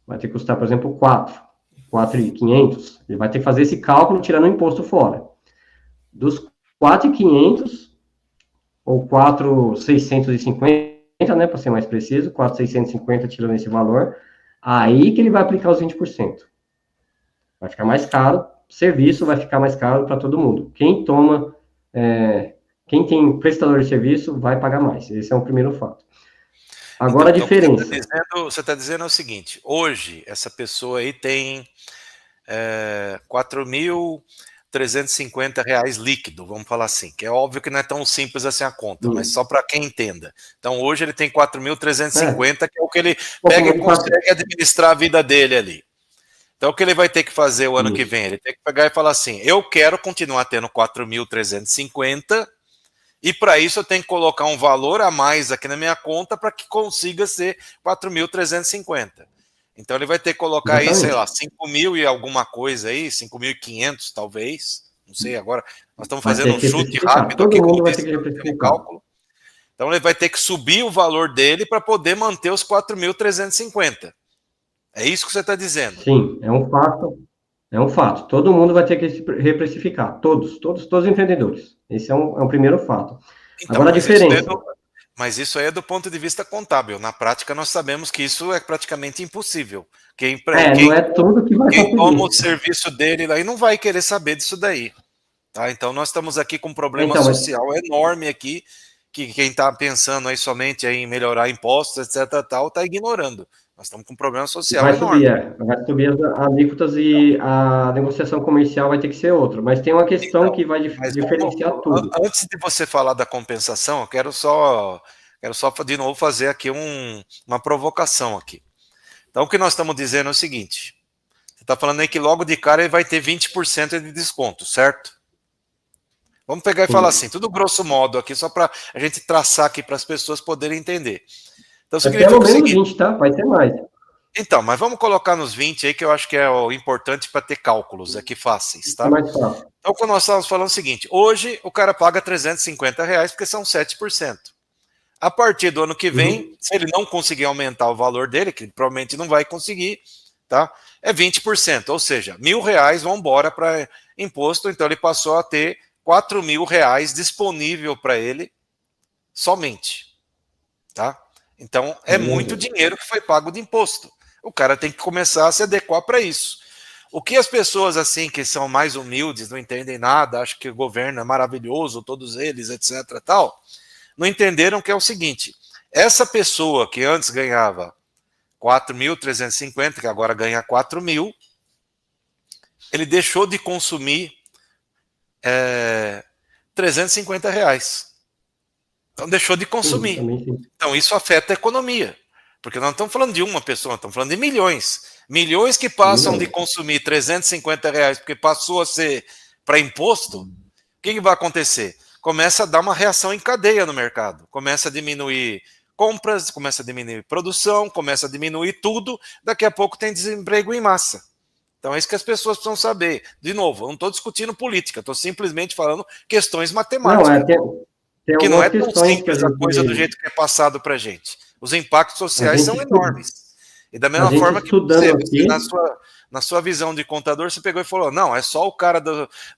Vai ter que custar, por exemplo, 4.500. Ele vai ter que fazer esse cálculo tirando o imposto fora. Dos 4.500 ou 4.650, né, para ser mais preciso, 4.650 tirando esse valor, aí que ele vai aplicar os 20%. Vai ficar mais caro, serviço vai ficar mais caro para todo mundo. Quem tem prestador de serviço vai pagar mais. Esse é o primeiro fato. Agora a diferença. Você está dizendo é o seguinte: hoje essa pessoa aí tem R$ 4.350 líquido, vamos falar assim, que é óbvio que não é tão simples assim a conta, mas só para quem entenda. Então hoje ele tem 4.350, que é o que ele pega e consegue administrar a vida dele ali. Então o que ele vai ter que fazer o ano que vem? Ele tem que pegar e falar assim: eu quero continuar tendo 4.350, e para isso eu tenho que colocar um valor a mais aqui na minha conta para que consiga ser 4.350. Então ele vai ter que colocar aí, sei lá, 5.000 e alguma coisa aí, 5.500 talvez, não sei agora. Nós estamos fazendo um chute rápido aqui, como disse, no cálculo. Então ele vai ter que subir o valor dele para poder manter os 4.350. É isso que você está dizendo? Sim, é um fato. É um fato. Todo mundo vai ter que reprecificar. Todos os empreendedores. Esse é um primeiro fato. Então, agora a diferença. Mas isso aí é do ponto de vista contábil. Na prática, nós sabemos que isso é praticamente impossível. Não é tudo que vai quem toma o serviço dele aí não vai querer saber disso daí. Tá? Então, nós estamos aqui com um problema social enorme aqui, que quem está pensando aí somente em melhorar impostos, etc., está ignorando. Nós estamos com um problema social enorme. Vai subir as alíquotas e a negociação comercial vai ter que ser outra. Mas tem uma questão que vai diferenciar tudo. Antes de você falar da compensação, eu quero só de novo fazer aqui uma provocação aqui. Então, o que nós estamos dizendo é o seguinte: você está falando aí que logo de cara ele vai ter 20% de desconto, certo? Vamos pegar e falar assim, tudo grosso modo aqui, só para a gente traçar aqui para as pessoas poderem entender. Então, pelo menos 20, tá? Vai ser mais. Então, mas vamos colocar nos 20 aí, que eu acho que é o importante para ter cálculos aqui fáceis, tá? Então, quando nós estamos falando o seguinte: hoje o cara paga R$ 350 porque são 7%. A partir do ano que vem, se ele não conseguir aumentar o valor dele, que provavelmente não vai conseguir, tá? É 20%, ou seja, R$1.000 vão embora para imposto, então ele passou a ter R$4.000 disponível para ele somente, tá? Então é muito dinheiro que foi pago de imposto. O cara tem que começar a se adequar para isso. O que as pessoas assim que são mais humildes, não entendem nada, acham que o governo é maravilhoso, todos eles, etc, tal, não entenderam que é o seguinte: essa pessoa que antes ganhava 4.350, que agora ganha 4.000, ele deixou de consumir R$350. Então deixou de consumir. Então isso afeta a economia. Porque nós não estamos falando de uma pessoa, nós estamos falando de milhões. Milhões que passam de consumir R$350 porque passou a ser para imposto. O que vai acontecer? Começa a dar uma reação em cadeia no mercado. Começa a diminuir compras, começa a diminuir produção, começa a diminuir tudo. Daqui a pouco tem desemprego em massa. Então é isso que as pessoas precisam saber. De novo, eu não estou discutindo política, estou simplesmente falando questões matemáticas. Tem que não é tão simples que a coisa do jeito que é passado para a gente. Os impactos sociais são enormes. E da mesma forma que você, na sua visão de contador, você pegou e falou, não, é só o cara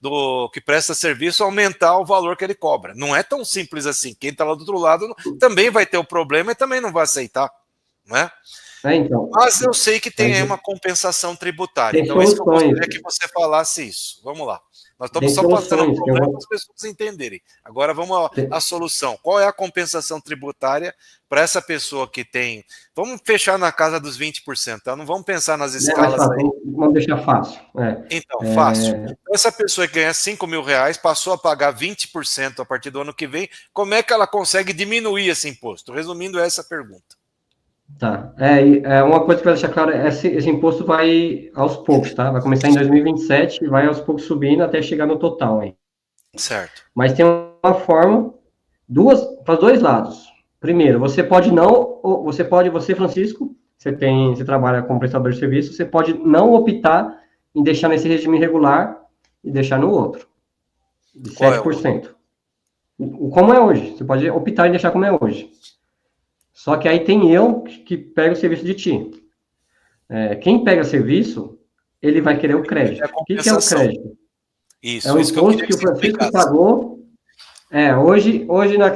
do que presta serviço aumentar o valor que ele cobra. Não é tão simples assim. Quem está lá do outro lado também vai ter o problema e também não vai aceitar. Não é? Então, mas eu sei que tem aí uma compensação tributária. Então, é isso que eu gostaria que você falasse isso. Vamos lá. Nós estamos só passando o problema para as pessoas entenderem. Agora vamos à solução. Qual é a compensação tributária para essa pessoa que tem... Vamos fechar na casa dos 20%, tá? Não vamos pensar nas escalas aí. Vamos deixar fácil. Então, fácil. Essa pessoa que ganha R$5.000 passou a pagar 20% a partir do ano que vem. Como é que ela consegue diminuir esse imposto? Resumindo essa pergunta. Tá. Uma coisa que vai deixar claro, esse imposto vai aos poucos, tá? Vai começar em 2027 e vai aos poucos subindo até chegar no total aí. Certo. Mas tem uma forma, para os dois lados. Primeiro, você, Francisco, você trabalha como prestador de serviço, você pode não optar em deixar nesse regime regular e deixar no outro. De 7%. Como é hoje. Você pode optar em deixar como é hoje. Só que aí tem eu que pego o serviço de ti. Quem pega serviço, ele vai querer o crédito. O que é o crédito? Isso, é o imposto que o Francisco pagou. Hoje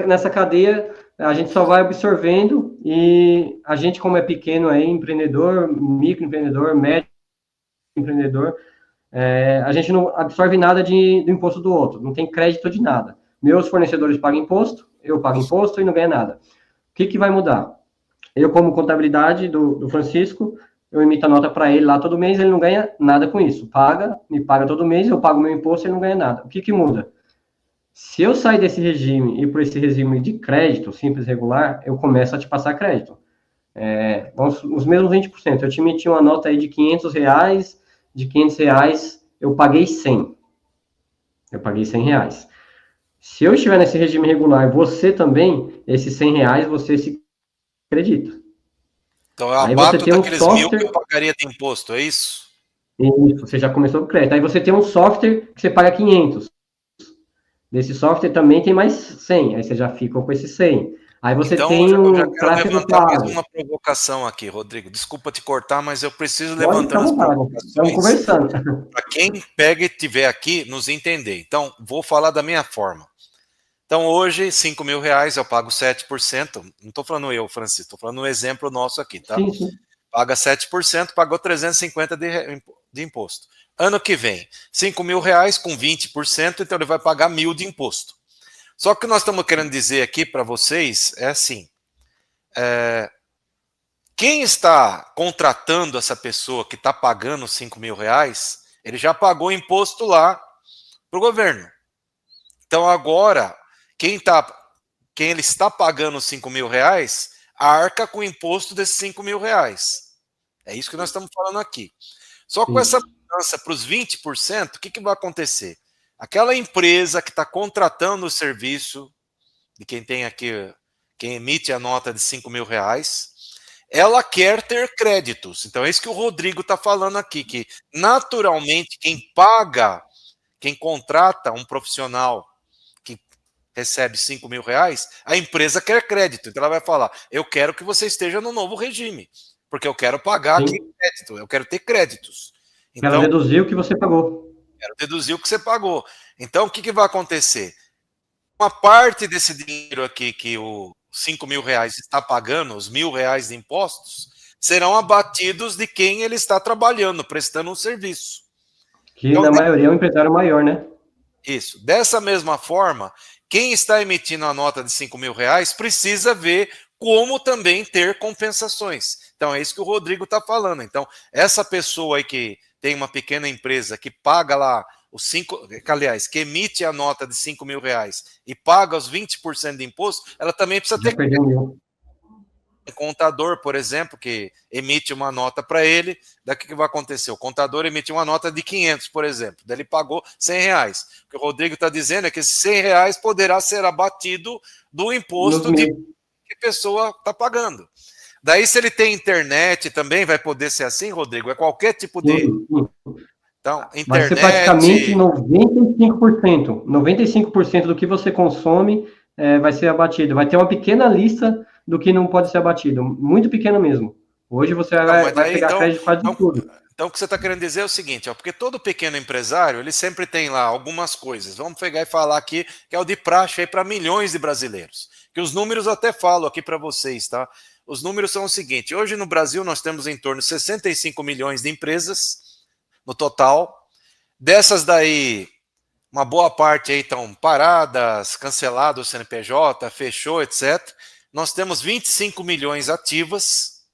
nessa cadeia, a gente só vai absorvendo e a gente, como é pequeno aí, empreendedor, microempreendedor, médio empreendedor, a gente não absorve nada do imposto do outro. Não tem crédito de nada. Meus fornecedores pagam imposto, eu pago imposto e não ganho nada. O que vai mudar? Eu, como contabilidade do Francisco, eu emito a nota para ele lá todo mês, ele não ganha nada com isso. Me paga todo mês, eu pago meu imposto e ele não ganha nada. O que muda? Se eu sair desse regime e ir por esse regime de crédito, simples, regular, eu começo a te passar crédito. Os mesmos 20%. Eu te emiti uma nota aí de R$500, de R$500 eu paguei 100. Eu paguei R$100. Se eu estiver nesse regime regular, você também, esses R$100, você se acredita. Então, eu abato daqueles 1.000 que eu pagaria de imposto, é isso? Isso, você já começou com crédito. Aí você tem um software que você paga 500. Desse software também tem mais 100. Aí você já fica com esses 100. Aí você tem um tráfego pago. Mais uma provocação aqui, Rodrigo. Desculpa te cortar, mas eu preciso levantar as provocações. Estamos conversando. Para quem pega e estiver aqui, nos entender. Então, vou falar da minha forma. Então, hoje, R$5.000 eu pago 7%. Não estou falando eu, Francisco, estou falando um exemplo nosso aqui, tá? Sim. Paga 7%, pagou 350 de imposto. Ano que vem, R$5.000 com 20%, então ele vai pagar 1.000 de imposto. Só que o que nós estamos querendo dizer aqui para vocês é assim, quem está contratando essa pessoa que está pagando R$5.000, ele já pagou imposto lá para o governo. Então agora, quem ele está pagando R$5.000, arca com o imposto desses R$5.000. É isso que nós estamos falando aqui. Só com essa mudança para os 20%, o que vai acontecer? Aquela empresa que está contratando o serviço de quem tem aqui, quem emite a nota de R$5.000, ela quer ter créditos. Então é isso que o Rodrigo está falando aqui, que naturalmente quem contrata um profissional que recebe 5 mil reais, a empresa quer crédito. Então ela vai falar, eu quero que você esteja no novo regime, porque eu quero pagar aqui crédito, eu quero ter créditos. Quero deduzir o que você pagou. Quero deduzir o que você pagou. Então o que vai acontecer? Uma parte desse dinheiro aqui que o 5 mil reais está pagando, os R$ 1.000 de impostos, serão abatidos de quem ele está trabalhando, prestando um serviço. Que então, na maioria é um empresário maior, né? Isso. Dessa mesma forma, quem está emitindo a nota de 5 mil reais precisa ver como também ter compensações. Então é isso que o Rodrigo está falando. Então, essa pessoa aí que tem uma pequena empresa que paga lá os 5, aliás, que emite a nota de 5 mil reais e paga os 20% de imposto, ela também precisa ter um contador, por exemplo, que emite uma nota para ele. Daqui que vai acontecer? O contador emite uma nota de 500, por exemplo. Daí ele pagou R$100. O que o Rodrigo está dizendo é que esses R$100 poderá ser abatido do imposto que a pessoa está pagando. Daí, se ele tem internet, também vai poder ser assim, Rodrigo? É qualquer tipo de... Então, internet... Vai ser praticamente 95%. 95% do que você consome vai ser abatido. Vai ter uma pequena lista do que não pode ser abatido. Muito pequena mesmo. Hoje você vai pegar crédito quase de tudo. Então, o que você está querendo dizer é o seguinte, ó, porque todo pequeno empresário, ele sempre tem lá algumas coisas. Vamos pegar e falar aqui, que é o de praxe aí para milhões de brasileiros. Que os números eu até falo aqui para vocês, tá? Os números são o seguinte, hoje no Brasil nós temos em torno de 65 milhões de empresas no total. Dessas daí, uma boa parte aí estão paradas, cancelado o CNPJ, fechou, etc. Nós temos 25 milhões ativas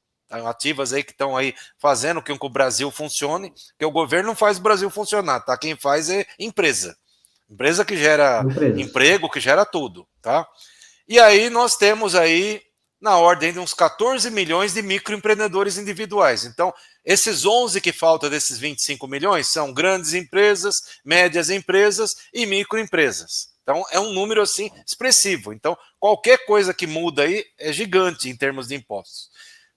aí que estão aí fazendo com que o Brasil funcione, porque o governo não faz o Brasil funcionar, tá? Quem faz é empresa. Empresa que gera emprego, que gera tudo, tá? E aí nós temos aí na ordem de uns 14 milhões de microempreendedores individuais. Então, esses 11 que faltam desses 25 milhões são grandes empresas, médias empresas e microempresas. Então, é um número, assim, expressivo. Então, qualquer coisa que muda aí é gigante em termos de impostos.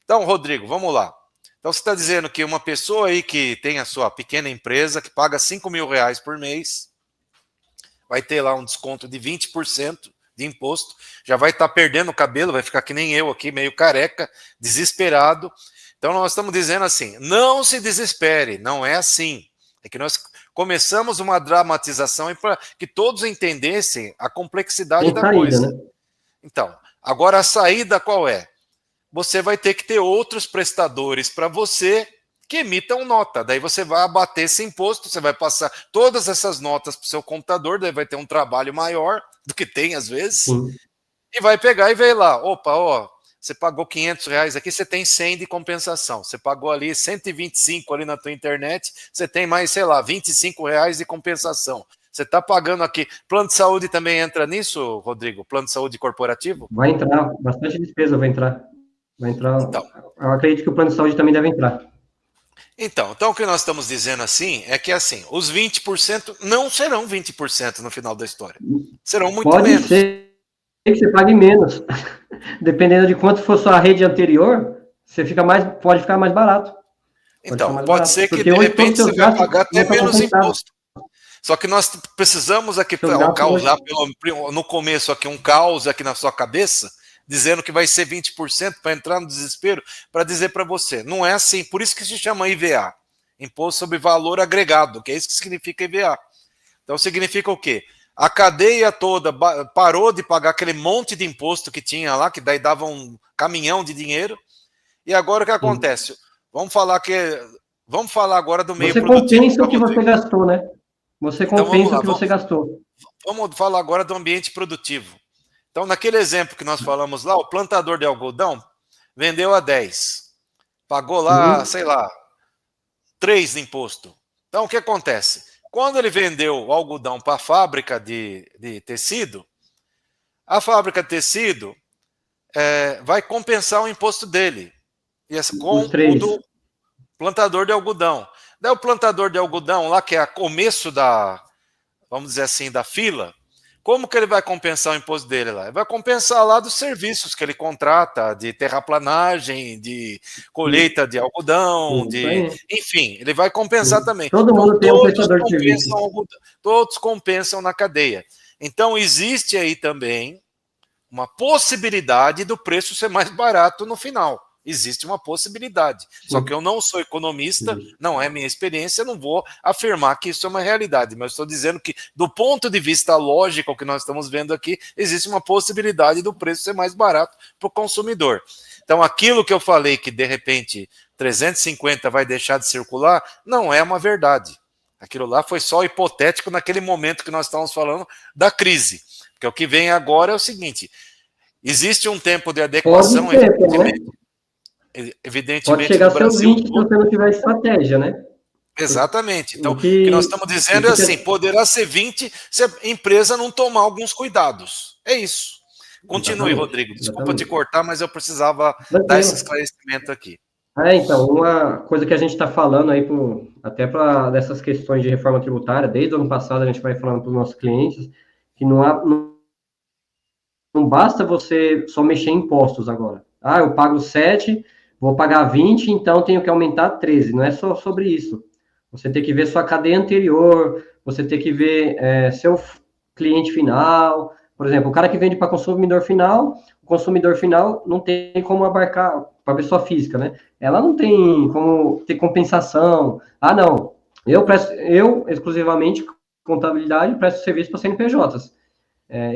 Então, Rodrigo, vamos lá. Então, você está dizendo que uma pessoa aí que tem a sua pequena empresa, que paga 5 mil reais por mês, vai ter lá um desconto de 20% de imposto, já vai estar perdendo o cabelo, vai ficar que nem eu aqui, meio careca, desesperado. Então nós estamos dizendo assim, não se desespere, não é assim. É que nós começamos uma dramatização para que todos entendessem a complexidade da coisa. Né? Então, agora a saída qual é? Você vai ter que ter outros prestadores para você que emitam nota. Daí você vai abater esse imposto, você vai passar todas essas notas para o seu computador, daí vai ter um trabalho maior do que tem às vezes, sim, e vai pegar e ver lá, opa, ó, você pagou 500 reais aqui, você tem 100 de compensação, você pagou ali 125 ali na tua internet, você tem mais, sei lá, 25 reais de compensação. Você está pagando aqui. Plano de saúde também entra nisso, Rodrigo? Plano de saúde corporativo? Vai entrar, bastante despesa vai entrar. Vai entrar. Então, eu acredito que o plano de saúde também deve entrar. Então, o que nós estamos dizendo assim é que assim, os 20% não serão 20% no final da história. Serão muito menos. Pode ser que você pague menos. Dependendo de quanto for sua rede anterior, pode ficar mais barato. Então, pode ser que de repente você vai pagar até menos imposto. Só que nós precisamos aqui causar no começo aqui um caos aqui na sua cabeça, dizendo que vai ser 20% para entrar no desespero, para dizer para você, não é assim, por isso que se chama IVA, Imposto sobre Valor Agregado, que é isso que significa IVA. Então significa o quê? A cadeia toda parou de pagar aquele monte de imposto que tinha lá, que daí dava um caminhão de dinheiro, e agora o que acontece? Vamos falar agora do meio produtivo. Você compensa o que você gastou, né? Você compensa o que você gastou. Vamos falar agora do ambiente produtivo. Então, naquele exemplo que nós falamos lá, o plantador de algodão vendeu a 10. Pagou lá, sei lá, 3 de imposto. Então, o que acontece? Quando ele vendeu o algodão para a fábrica de tecido, a fábrica de tecido vai compensar o imposto dele. Com o do plantador de algodão. Daí o plantador de algodão lá, que é o começo da, vamos dizer assim, da fila, como que ele vai compensar o imposto dele lá? Ele vai compensar lá dos serviços que ele contrata, de terraplanagem, de colheita de algodão, enfim, ele vai compensar também. Todo mundo tem um prestador de serviço. Todos compensam na cadeia. Então, existe aí também uma possibilidade do preço ser mais barato no final. Existe uma possibilidade. Só que eu não sou economista, não é minha experiência, não vou afirmar que isso é uma realidade, mas estou dizendo que, do ponto de vista lógico, o que nós estamos vendo aqui, existe uma possibilidade do preço ser mais barato para o consumidor. Então, aquilo que eu falei que, de repente, 350 vai deixar de circular, não é uma verdade. Aquilo lá foi só hipotético naquele momento que nós estamos falando da crise. Porque o que vem agora é o seguinte, existe um tempo de adequação, Pode ser, né? evidentemente Pode chegar no a ser os Brasil 20 se você não tiver estratégia, né? Exatamente. Então, O o que nós que, estamos o dizendo é que assim, poderá ser 20 se a empresa não tomar alguns cuidados. É isso. Continue, Exatamente, Rodrigo. Desculpa te exatamente. cortar, mas eu precisava dar esse Tranquilo. esclarecimento aqui. Então, uma coisa que a gente está falando aí, até para dessas questões de reforma tributária, desde o ano passado a gente vai falando para os nossos clientes, que não basta você só mexer em impostos agora. Ah, eu pago 7, vou pagar 20, então tenho que aumentar 13. Não é só sobre isso. Você tem que ver sua cadeia anterior, você tem que ver seu cliente final. Por exemplo, o cara que vende para consumidor final, o consumidor final não tem como abarcar, para a pessoa física, né? Ela não tem como ter compensação. Ah, não, eu exclusivamente, contabilidade, presto serviço para CNPJs.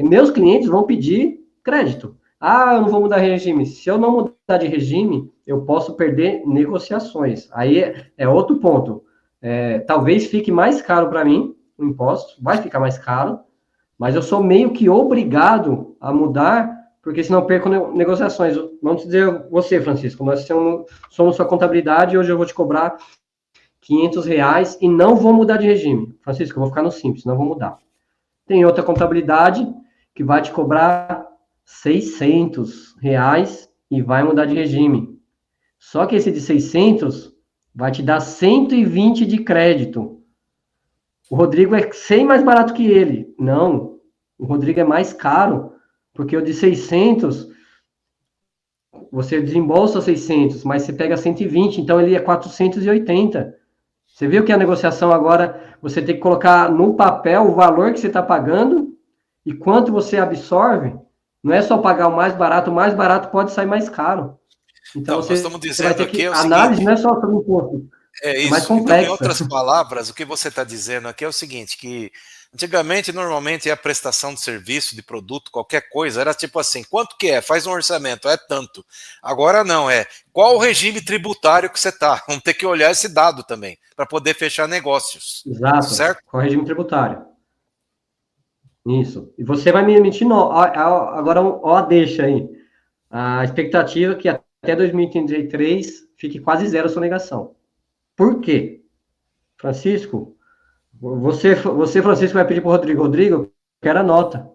Meus clientes vão pedir crédito. Ah, eu não vou mudar de regime. Se eu não mudar de regime, eu posso perder negociações. Aí é outro ponto. Talvez fique mais caro para mim o imposto, vai ficar mais caro, mas eu sou meio que obrigado a mudar, porque senão eu perco negociações. Vamos dizer você, Francisco, nós somos sua contabilidade e hoje eu vou te cobrar R$ 500 e não vou mudar de regime. Francisco, eu vou ficar no simples, não vou mudar. Tem outra contabilidade que vai te cobrar R$ 600 e vai mudar de regime. Só que esse de 600 vai te dar 120 de crédito. O Rodrigo é 100 mais barato que ele. Não, o Rodrigo é mais caro, porque o de 600, você desembolsa 600, mas você pega 120, então ele é 480. Você viu que a negociação agora, você tem que colocar no papel o valor que você está pagando e quanto você absorve. Não é só pagar o mais barato pode sair mais caro. Então, Então, nós estamos você vai dizendo ter aqui que... é o Análise não seguinte, é só sobre imposto, é é mais isso. Então, em complexa. outras palavras, o que você está dizendo aqui é o seguinte, que antigamente, normalmente, a prestação de serviço, de produto, qualquer coisa, era tipo assim, quanto que é? Faz um orçamento, é tanto. Agora não, qual o regime tributário que você está? Vamos ter que olhar esse dado também, para poder fechar negócios. Exato, Certo? com o regime tributário. Isso. E você vai me emitir... Agora, ó, deixa aí. A expectativa é que até 2033 fique quase zero a sonegação. Por quê? Francisco, você Francisco, vai pedir para o Rodrigo, eu quero a nota,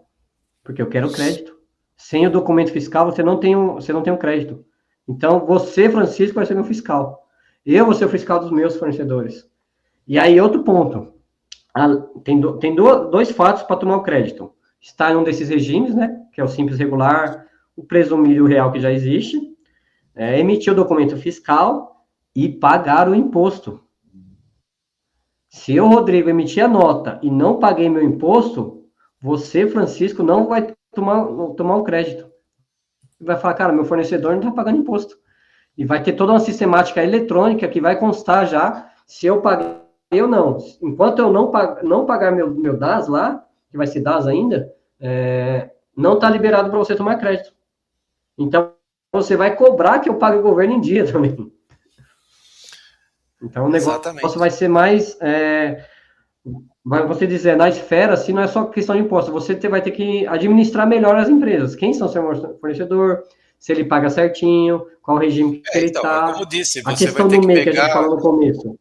porque eu quero crédito. Sem o documento fiscal, você não tem um crédito. Então, você, Francisco, vai ser meu fiscal. Eu vou ser o fiscal dos meus fornecedores. E aí, outro ponto. Tem dois fatos para tomar o crédito. Está em um desses regimes, né? Que é o simples regular, o presumido e o real que já existe. Emitir o documento fiscal e pagar o imposto. Se eu, Rodrigo, emitir a nota e não paguei meu imposto, você, Francisco, não vai tomar o crédito. Vai falar, cara, meu fornecedor não está pagando imposto. E vai ter toda uma sistemática eletrônica que vai constar já se eu paguei ou não. Enquanto eu não pagar meu DAS lá, que vai ser DAS ainda, não está liberado para você tomar crédito. Então, você vai cobrar que eu pague o governo em dia também. Então, o negócio vai ser mais... você dizer, na esfera, assim, não é só questão de imposto, você vai ter que administrar melhor as empresas. Quem são seu fornecedor, se ele paga certinho, qual regime que ele está. Como disse, A você vai questão ter do que MEI que a gente pegar... falou no começo.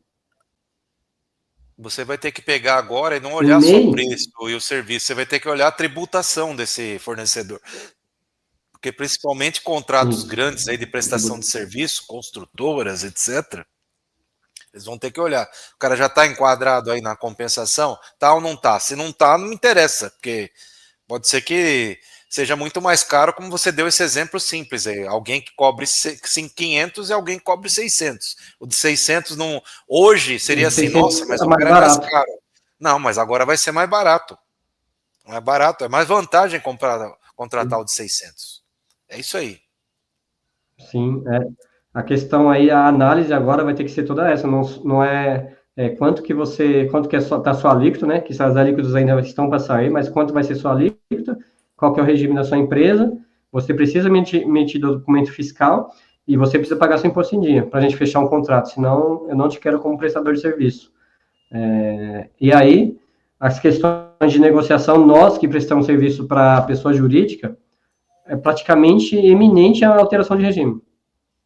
Você vai ter que pegar agora e não O olhar só o MEI, preço e o serviço, você vai ter que olhar a tributação desse fornecedor. Porque principalmente contratos isso, grandes aí de prestação de serviço, construtoras, etc., eles vão ter que olhar. O cara já está enquadrado aí na compensação, tá ou não tá? Se não tá, não me interessa, porque pode ser que seja muito mais caro, como você deu esse exemplo simples aí. Alguém que cobre 500 e alguém que cobre 600. O de 600 não, hoje seria assim, nossa, mas é o mais cara é mais barato. caro. Não, mas agora vai ser mais barato. Não é barato, é mais vantagem contratar o de 600. É isso aí. Sim, a questão aí, a análise agora vai ter que ser toda essa, não quanto que tá sua alíquota, né? Que essas alíquotas ainda estão para sair, mas quanto vai ser sua alíquota, qual que é o regime da sua empresa, você precisa emitir documento fiscal e você precisa pagar seu imposto em dia para a gente fechar um contrato, senão eu não te quero como prestador de serviço. E aí, as questões de negociação, nós que prestamos serviço para pessoa jurídica, é praticamente eminente a alteração de regime.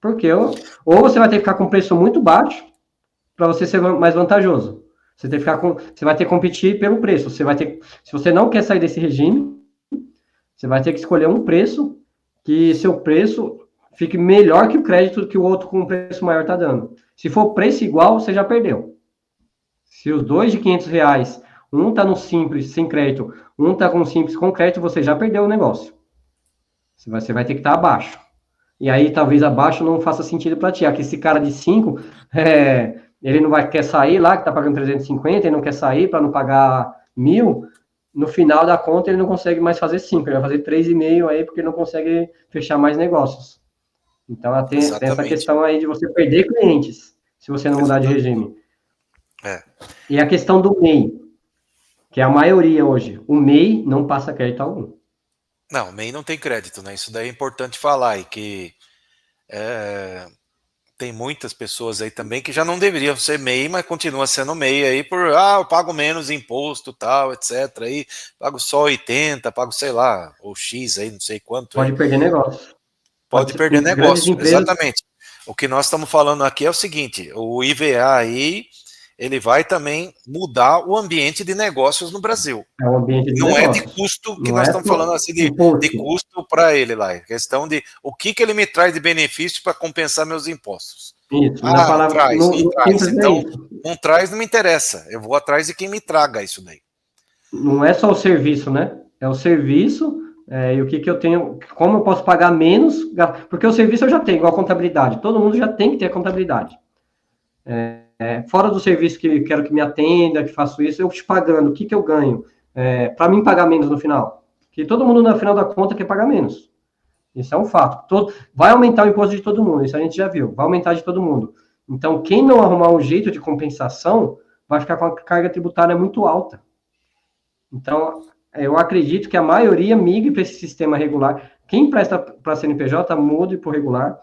Porque ou você vai ter que ficar com preço muito baixo para você ser mais vantajoso. Você vai ter que competir pelo preço. Se você não quer sair desse regime, você vai ter que escolher um preço que seu preço fique melhor que o crédito que o outro com um preço maior está dando. Se for preço igual, você já perdeu. Se os dois de R$ 500, um está no simples sem crédito, um está com simples com crédito, você já perdeu o negócio. Você vai ter que estar abaixo. E aí talvez abaixo não faça sentido para ti. Aqui esse cara de 5, ele não quer sair lá, que está pagando 350, ele não quer sair para não pagar 1.000, no final da conta ele não consegue mais fazer 5, ele vai fazer 3,5 aí, porque ele não consegue fechar mais negócios. Então tem essa questão aí de você perder clientes, se você não mudar de regime. E a questão do MEI, que é a maioria hoje. O MEI não passa crédito algum. Não, o MEI não tem crédito, né? Isso daí é importante falar, e que tem muitas pessoas aí também que já não deveriam ser MEI, mas continua sendo MEI aí eu pago menos imposto, tal, etc. Aí pago só 80, pago, sei lá, ou X aí, não sei quanto. Pode perder negócio. Pode perder negócio, exatamente. O que nós estamos falando aqui é o seguinte, o IVA aí, ele vai também mudar o ambiente de negócios no Brasil. É um ambiente de não negócios. É de custo que nós estamos falando assim de custo para ele lá. É questão de o que ele me traz de benefício para compensar meus impostos. Isso, na palavra, não traz. Então, não traz, não me interessa. Eu vou atrás de quem me traga isso daí. Não é só o serviço, né? É o serviço, e o que eu tenho, como eu posso pagar menos, porque o serviço eu já tenho, igual a contabilidade. Todo mundo já tem que ter a contabilidade. Fora do serviço que quero que me atenda, que faço isso, eu te pagando, o que eu ganho? Para mim pagar menos no final. Porque todo mundo, no final da conta, quer pagar menos. Isso é um fato. Vai aumentar o imposto de todo mundo, isso a gente já viu. Vai aumentar de todo mundo. Então, quem não arrumar um jeito de compensação, vai ficar com a carga tributária muito alta. Então, eu acredito que a maioria migre para esse sistema regular. Quem presta para CNPJ, mude para o regular.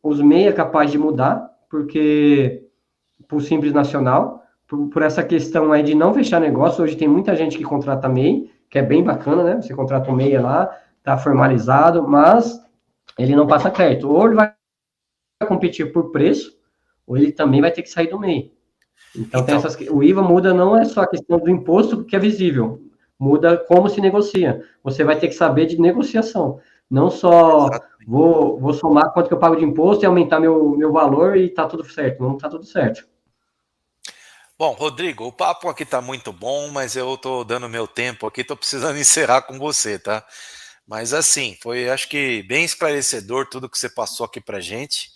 Os MEI é capaz de mudar, porque por Simples Nacional, por essa questão aí de não fechar negócio. Hoje tem muita gente que contrata MEI, que é bem bacana, né? Você contrata um MEI lá, tá formalizado, mas ele não passa crédito. Ou ele vai competir por preço, ou ele também vai ter que sair do MEI. Então, o IVA muda, não é só a questão do imposto que é visível, muda como se negocia. Você vai ter que saber de negociação, não só vou somar quanto que eu pago de imposto e aumentar meu valor e tá tudo certo. Não tá tudo certo. Bom, Rodrigo, o papo aqui tá muito bom, mas eu tô dando meu tempo aqui, tô precisando encerrar com você, tá? Mas assim, foi, acho que bem esclarecedor tudo que você passou aqui pra gente.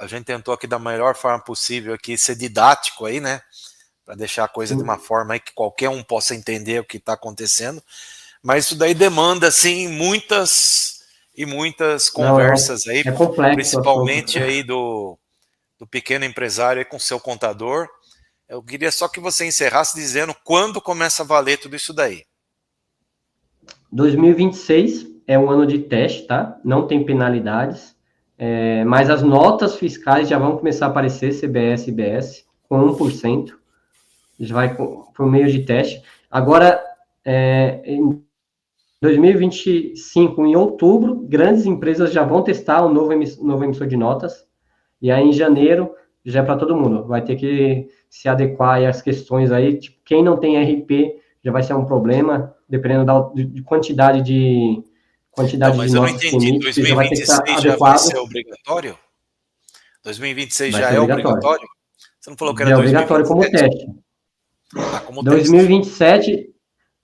A gente tentou aqui da melhor forma possível aqui ser didático aí, né? Para deixar a coisa de uma forma aí que qualquer um possa entender o que está acontecendo. Mas isso daí demanda, assim, muitas conversas aí, principalmente aí do pequeno empresário aí com seu contador. Eu queria só que você encerrasse dizendo quando começa a valer tudo isso daí. 2026 é um ano de teste, tá? Não tem penalidades. Mas as notas fiscais já vão começar a aparecer, CBS e IBS, com 1%. Já vai por meio de teste. Agora, em 2025, em outubro, grandes empresas já vão testar o novo emissor de notas. E aí, em janeiro, já é para todo mundo. Vai ter que se adequar às questões aí. Tipo, quem não tem RP já vai ser um problema, dependendo de quantidade de mas eu não entendi. 2026 já vai ser obrigatório? 2026 já é obrigatório? Você não falou que era 2027? É obrigatório como teste. Como 2027 teste.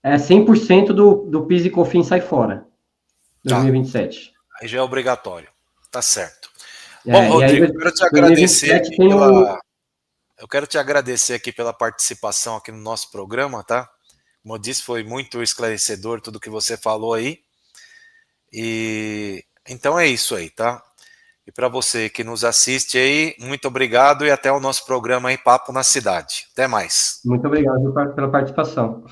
É 100% do PIS e COFINS sai fora. 2027. Aí já é obrigatório. Tá certo. Bom, Rodrigo, eu quero te agradecer aqui pela participação aqui no nosso programa, tá? Como eu disse, foi muito esclarecedor tudo que você falou aí. E então é isso aí, tá? E para você que nos assiste aí, muito obrigado e até o nosso programa aí, Papo na Cidade. Até mais. Muito obrigado pela participação.